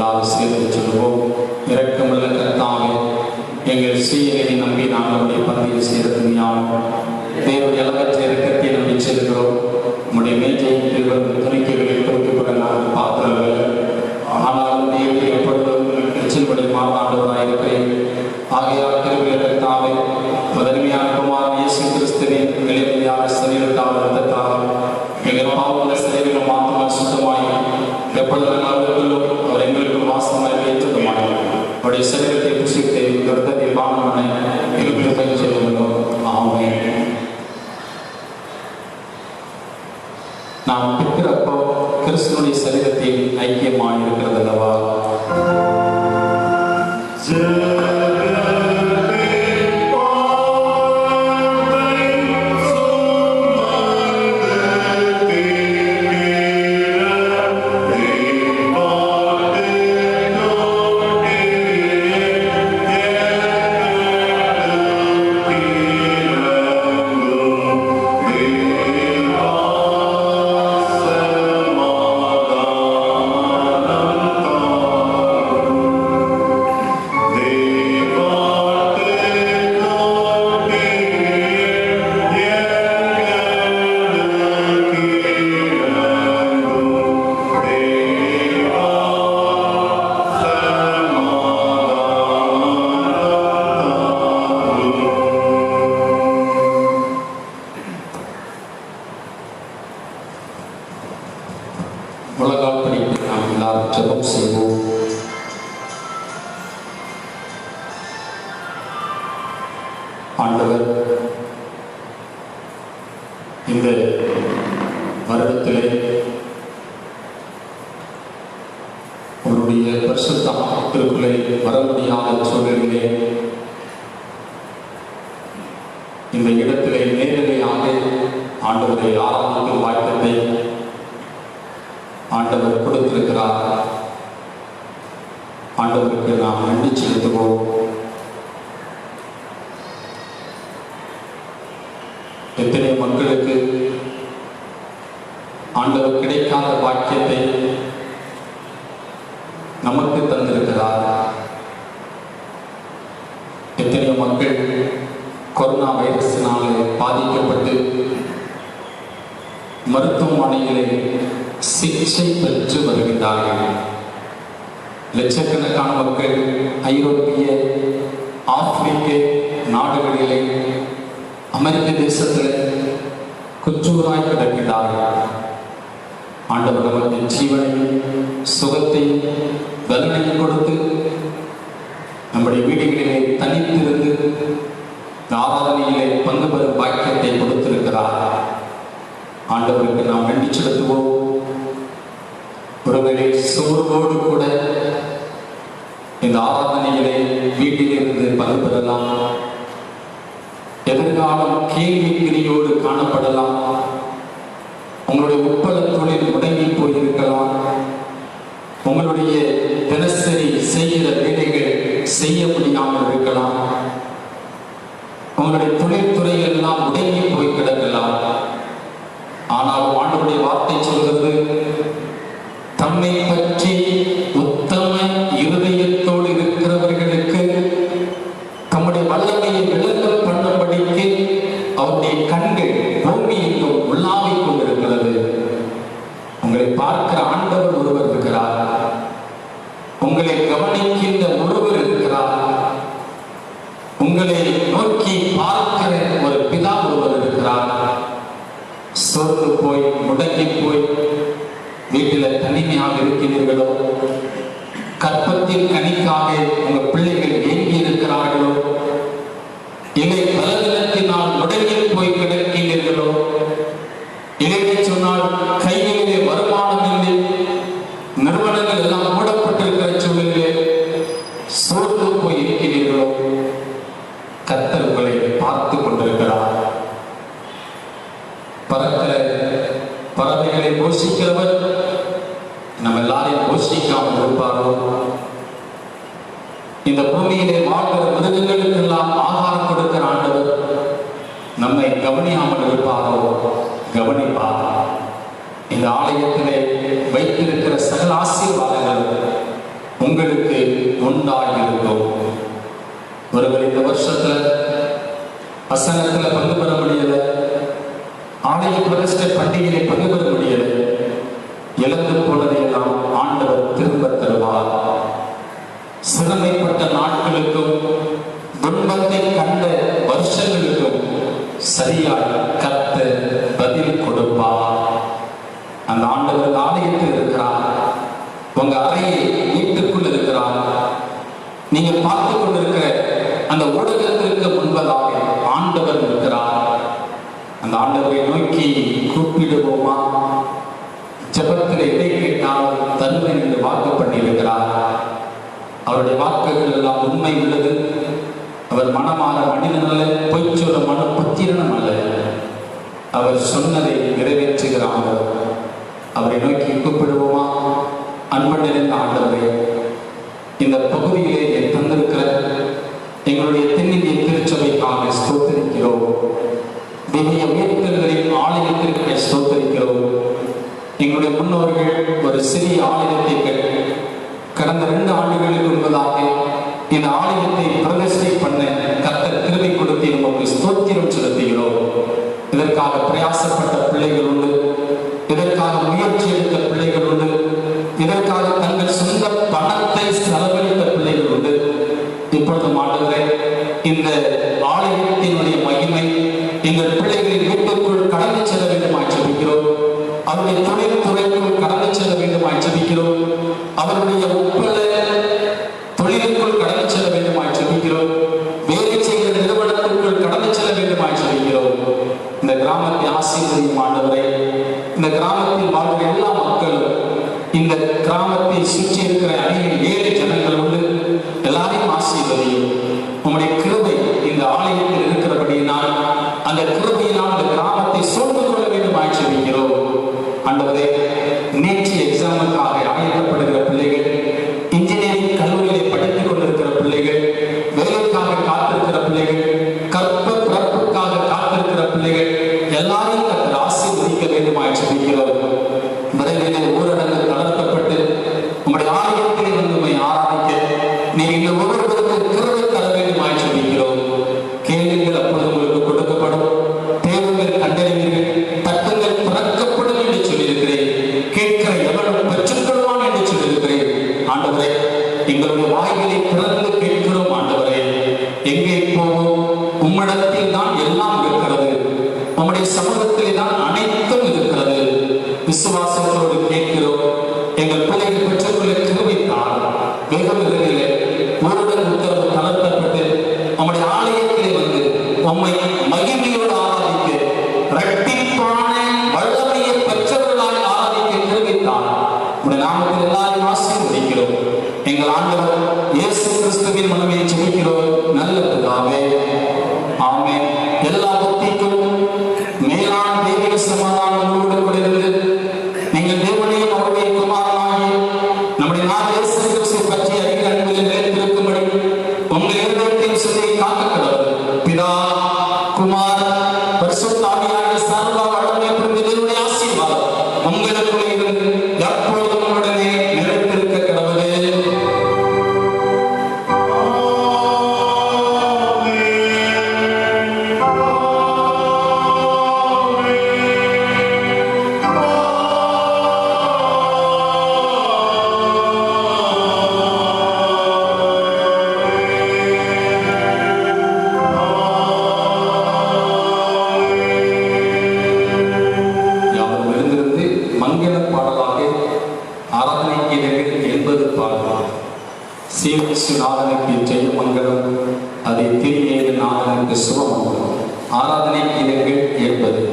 Speaker 1: எல்லாரும் சேர்ந்து சொல்லுவோம். இரக்கமுள்ள கர்த்தாவே, எங்கள் சீயனை நம்பி நாங்களுடைய பந்தியில் சேர்ந்து ஞானம் தேவனுடைய அளவற்ற இரக்கத்தை நம்பி செல்கிறோம். உங்களுடைய மேஜையின் கீழ் வந்து துணிக்கைகளை பொறுத்துக்கொள்ள நாங்கள் பாத்திரங்கள். ஆனாலும் தேவனை எப்பொழுதும் எச்சில்படி மாறாண்டவராயிருக்கிறேன். ஆகையால் திருவிழா கர்த்தாவே, முதன்மையான குமாரன் இயேசு கிறிஸ்துவின் எளிமையான சரீரத்தால் ரத்தத்தால் எங்கள் பாவங்களை சரீரம் மாத்திரம் சுத்தமாய் எப்பொழுதும் அவர் எங்களுக்கு வாசமாய் ஏற்றதுமாய் அவருடைய சரீரத்தை புசித்து கர்த்தத்தை பாவனை எங்களுக்கு செய்துள்ளோம். ஆமென். நாம் பிற்கிறப்போ கிறிஸ்துவனுடைய சரீரத்தில் ஐக்கியமாக இருக்கிறது அல்லவா? உலகால் படித்து நாம் எல்லாரும் ஜெபம் செய்வோம். ஆண்டவர், இந்த வருடத்திலே அவருடைய பரிசுத்த ஆலயத்திற்குள்ளே வர முடியாத சூழ்நிலையிலே இந்த இடத்திலே நேரடியாக ஆண்டவரை ஆராதிக்கும் வாய்ப்பை ஆண்டவர் கொடுத்திருக்கிறார். ஆண்டவருக்கு நாம் நன்றி செலுத்துவோம். எத்தனை மக்களுக்கு ஆண்டவர் கிடைக்காத பாக்கியத்தை நமக்கு தந்திருக்கிறார். எத்தனையோ மக்கள் கொரோனா வைரஸினாலே பாதிக்கப்பட்டு மருத்துவமனையிலே சிகிச்சை பெற்று வருகின்றார்கள். லட்சக்கணக்கான மக்கள் ஐரோப்பிய, ஆப்பிரிக்க நாடுகளிலே, அமெரிக்க தேசத்தில் குற்றூராய் கிடக்கிறார்கள். ஆண்டவர் நமக்கு ஜீவனையும் சுகத்தையும் பலனையும் கொடுத்து நம்முடைய வீடுகளிலே தனித்திருந்து ஆராதனையிலே பங்கு பெறும் பாக்கியத்தை கொடுத்திருக்கிறார். ஆண்டவருக்கு நாம் நன்றி செலுத்துவோம். ஒருவேளை சோர்வோடு கூட இந்த ஆராதனைகளை வீட்டிலிருந்து பங்கு பெறலாம். எதிர்காலம் கேள்விக்குறியோடு காணப்படலாம். உங்களுடைய உட்பல தொழில் முடங்கி போயிருக்கலாம். உங்களுடைய தினசரி செய்கிற வேலைகள் செய்ய முடியாமல் இருக்கலாம். உங்களுடைய தொழில்துறைகள் எல்லாம் முடங்கி போய் கிடக்கலாம். ஆனால் ஆண்டவருடைய வார்த்தை சொல்கிறது, தம்மை பற்றி உத்தம இருதயத்தோடு இருக்கிறவர்களுக்கு தம்முடைய வல்லமையை விளங்க பண்ணும்படிக்கு அவருடைய கண்கள் பூமி எங்கும் உள்ளாவிக் கொண்டிருக்கிறது. உங்களை பார்க்கிற ஆண்டவர் ஒருவர் இருக்கிறார். உங்களை கவனிக்கின்ற ஒருவர் இருக்கிறார். உங்களை நோக்கி பார்க்கிற ஒரு பிதா ஒருவர் இருக்கிறார். சோர்ந்து போய் முடங்கி போய் வீட்டில் தனிமையாக இருக்கிறீர்களோ, கற்பத்தில் கனிக்காக உங்கள் பிள்ளைகள் ஏங்கி இருக்கிறார்களோ, இல்லை பலவிதத்தினால் முடங்கி போய் கிடக்கிறீர்களோ, இதை சொன்னால் கைகளிலே வருமானம் இல்லை, நிறுவனங்கள் எல்லாம் மூடப்பட்டிருக்கிற சூழலிலே சோர்ந்து போய் இருக்கிறீர்களோ, கர்த்தர் உங்களை பார்த்து கொண்டிருக்கிறார். பறக்கிற பறவைகளை போஷிக்கிறவர் நம்ம எல்லாரையும் போஷிக்காமல் இருப்பாரோ? இந்த பூமியிலே வாழ்கிற மிருகங்களுக்கு எல்லாம் ஆகாரம் கொடுக்கிற ஆண்டவர் நம்மை கவனியாமல் இருப்பாரோ? கவனிப்பார். இந்த ஆலயத்திலே வைத்திருக்கிற சகல ஆசீர்வாதங்கள் உங்களுக்கு உண்டாகியிருக்கும். ஒருவர் இந்த வருஷத்துல வசனத்துல பங்கு பெற முடியல, ஆலய பிரதிஷ்டை பண்டிகையை பங்கு பெற முடியல, இழந்து போனதையெல்லாம் ஆண்டவர் திரும்ப தருவார். சிறுமைப்பட்ட நாட்களுக்கும் துன்பத்தை கண்ட வருஷங்களுக்கும் சரியாய் கர்த்தர் பதில் கொடுப்பார். அந்த ஆண்டவர் ஆலயத்தில் இருக்கிறார், உங்க அறையை வீட்டுக்குள் இருக்கிறார். நீங்க பார்த்து கொண்டிருக்கிற அந்த ஊடகத்திற்கு முன்பதாக ஆண்டவர் இருக்கிறார். அந்த ஆண்டவரை நோக்கி கூப்பிடுவோமா? ஜெபத்தில் எதை கேட்டால் தருவேன் என்று வாக்கு பண்ணியிருக்கிறார். அவருடைய வாக்குகள் எல்லாம் உண்மை உள்ளது. அவர் மனமாற மனிதன் அல்ல, பொய் சொல்ல மன பத்திரனும் அல்ல. அவர் சொன்னதை நிறைவேற்றுகிறார். அவரை நோக்கி கூப்பிடுவோமா? அன்பு நிறைந்த ஆண்டவரே, இந்த பகுதியிலே தந்திருக்கிற எங்களுடைய தென்னிந்திய திருச்சபைக்காக ஸ்தோத்திரிக்கிறோம். திவ்ய உயர்த்தல்களின் ஆலயத்திற்கு ஸ்தோத்திரிக்கிறோம். எங்களுடைய முன்னோர்கள் ஒரு சிறிய ஆலயத்தை கடந்த 2 ஆண்டுகளுக்கு முன்பதாக இந்த ஆலயத்தை பிரதிஷ்டை பண்ண கர்த்தர் கிருபை கொடுத்து நமக்கு ஸ்தோத்திரம் செலுத்துகிறோம். இதற்காக பிரயாசப்பட்ட பிள்ளைகள் உண்டு, இதற்காக முயற்சி எடுத்த பிள்ளைகள் உண்டு, இதற்காக தங்கள் சொந்த பணத்தை செலவழித்த பிள்ளைகள் உண்டு. இப்பொழுது ஆண்டவரே, இந்த ஆலயத்தினுடைய மகிமை எங்கள் பிள்ளைகளின் வீட்டுக்குள் கடந்து செல்ல வேண்டுமாய் ஜெபிக்கிறோம். அவருடைய தொழில்துறைக்குள் கடந்து செல்ல வேண்டுமாய் ஜெபிக்கிறோம். அவருடைய உப்பள தொழிலுக்குள் கடந்து செல்ல வேண்டுமாய் ஜெபிக்கிறோம். வேலை செய்கிற நிறுவனத்திற்குள் கடந்து செல்ல வேண்டுமாய் ஜெபிக்கிறோம். இந்த கிராமத்தை ஆசீர்வதியும் ஆண்டவரே. இந்த கிராமத்தில் வாழ்கிற எல்லா மக்களும், இந்த கிராமத்தை சுற்றி இருக்கிற அநேக ஏழை ஜனங்கள் உண்டு, எல்லாரையும் ஆசீர்வதியும். உங்களுடைய கிருபை இந்த ஆலயத்தில் இருக்கிறபடியினால் அந்த கிருபையினால் இந்த கிராமத்தை சூழ்ந்து கொள்ள வேண்டுமாய் ஜெபிக்கிறோம். ஆண்டவரே, நேற்று எக்ஸாமுக்காக ஆயத்தப்படுகிற பிள்ளைகள், இன்ஜினியரிங் கல்லூரியிலே படித்துக் கொண்டிருக்கிற பிள்ளைகள், வேலைக்காக காத்திருக்கிற பிள்ளைகள், கற்ப பிறப்புக்காக காத்திருக்கிற பிள்ளைகள் எல்லாரையும் கர்த்தர் ஆசீர்வதிக்க வேண்டுமாய் ஜெபிக்கிறோம். விரைவிலே ஊரடங்கு தளர்த்தப்பட்டு உங்களுடைய ஆலயத்திலே வந்து உம்மை ஆராதிக்க நீர் இந்த ஒவ்வொருவருக்கு கிருபை தர வேண்டுமாய் ஜெபிக்கிறோம். கேளுங்கள், அப்பொழுது உங்களுக்கு கொடுக்கப்படும். தேடுங்கள், கண்டறிவீர்கள். தட்டுங்கள், திறக்கப்படும் என்று சொல்லியிருக்கிறேன். கேட்கிற எவனும் பெற்றுக்கொள்வான் என்று சொல்லியிருக்கிறேன். ஆண்டவரே, எங்களுடைய வாய்களை திறந்து கேட்கிறோம். ஆண்டவரே, எங்கே போவோம்? உம்மிடத்தில் தான் எல்லாம் இருக்கிறது. உம்முடைய சமூகத்திலே தான் அனைத்தும் இருக்கிறது. விசுவாசத்தோடு கேட்கிறோம். எங்கள் பிள்ளைகள் பெற்றுக்கொள்ள கிருபைத்தார். வெகுவிரைவிலே ஊரடங்கு உத்தரவு தளர்த்தப்பட்டு உம்முடைய ஆலயத்திலே வந்து உம்மை மகிமையோடு ஆராதிக்க, இரட்டிப்பான வல்லமையை பெற்றவர்களாய் ஆராதிக்க கிருபைத்தார். உம்முடைய நாமத்தில் எல்லாரையும் ஆசீர்வதிக்கிறோம். எங்கள் ஆண்டவர் இயேசு கிறிஸ்துவின் மூலமே ஜெபிக்கிறோம் நல்ல பிதாவே, ஆமென். எல்லா பக்திக்கும் மேலான தெய்வீக சமாதானங்களோடு கூட இருந்து நீங்கள் தேவனையும் அவருடைய குமாரனாகி நம்முடைய நாடு இயேசு கிறிஸ்துவை பற்றி அறிகிற அன்பில் நிலைத்திருக்கும்படி உங்கள் இருதயத்தையும் சொல்லி காக்க கடவுள். பிதா, குமார், பரிசுத்த ஆவியாகிய சர்வ வல்லமை பொருந்திய தேவனுடைய ஆசீர்வாதம் உங்களுக்குள்ளே இருந்து எப்பொழுதும் உடனே நிலைத்திருக்க கடவுளே. யாரும் எழுந்திருந்து மங்கள பாடலாக ஆராதனை கீதங்கள் 80 பாடலாம். சீவசு நாதனுக்கு ஜெயமங்கலம், அதை திரியேது நாதனுக்கு சுபமங்கலம். ஆராதனை கீதங்கள் 80.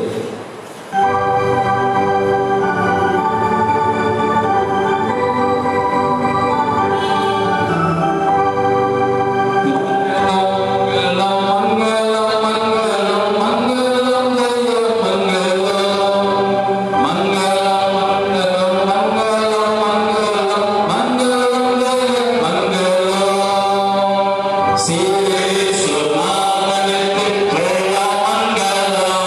Speaker 4: Sire Sunamane Jaya Mangala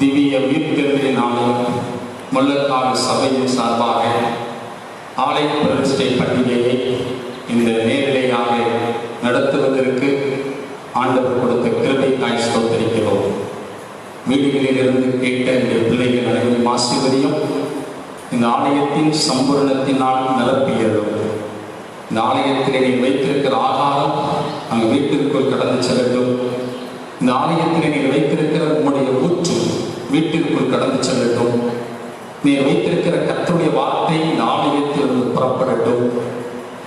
Speaker 1: திவ்ய உயிர்த்தெழுதலின் நாளில் முள்ளக்காடு சபையின் சார்பாக ஆலய பிரதிஷ்டை பண்டிகையை இந்த நேரிலையாக நடத்துவதற்கு ஆண்டவர் கொடுத்த கிருபைக்காய் ஸ்தோத்திரிக்கிறோம். வீடுகளிலிருந்து கேட்ட இந்த பிள்ளைகள் அனைவரும் ஆசீர்வதியும் இந்த ஆலயத்தின் சம்பூரணத்தினால் நிரப்பியதும் இந்த ஆலயத்திலே நீ வைத்திருக்கிற ஆகாரம் அங்கு வீட்டிற்குள் கடந்து செல்லட்டும். இந்த ஆலயத்திலே நீ வைத்திருக்கிற உம்முடைய ஊற்று வீட்டிற்குள் கடந்து செல்லட்டும். நீ வைத்திருக்கிற கர்த்தருடைய வார்த்தை இந்த ஆலயத்திலிருந்து புறப்படட்டும்.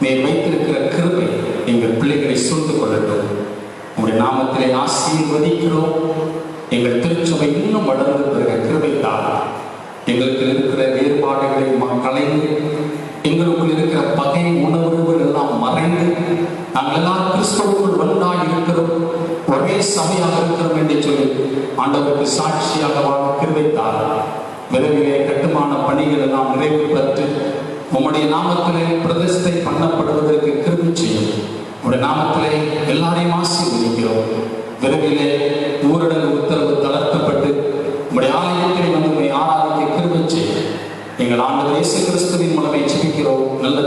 Speaker 1: நீ வைத்திருக்கிற கிருபை எங்கள் பிள்ளைகளை சூழ்ந்து கொள்ளட்டும். உங்களுடைய நாமத்திலே ஆசீர்வதிக்கிறோம். எங்கள் திருச்சபை இன்னும் வளர்ந்து பெறுகிற கிருபை தான். எங்களுக்கு இருக்கிற வேறுபாடுகளை கலைந்து எங்களுக்குள் இருக்கிற பகை உணர்வுகள் எல்லாம் மறைந்து நாங்கள் எல்லாம் கிறிஸ்துவுக்குள் ஒன்றாக இருக்கிறோம், ஒரே சபையாக இருக்கிறோம் என்று சொல்லி ஆண்டவருக்கு சாட்சியாக வாழ கிருபை தான். விரைவிலே கட்டுமான பணிகள் எல்லாம் நிறைவு பெற்று உம்முடைய நாமத்திலே பிரதிஷ்டை பண்ணப்படுவதற்கு கிருபை செய்யும். உம்முடைய நாமத்திலே எல்லாரையும் ஆசீர்வதிக்கிறோம். விரைவிலே ஊரடங்கு உத்தரவு தளர்த்தப்பட்டு உம்முடைய ஆலயத்தில் வந்து உம்மை ஆராதிக்க கிருபை செய்யும். எங்கள் ஆண்டவர் இயேசு கிறிஸ்துவின் மூலமே ஜெபிக்கிறோம் நல்ல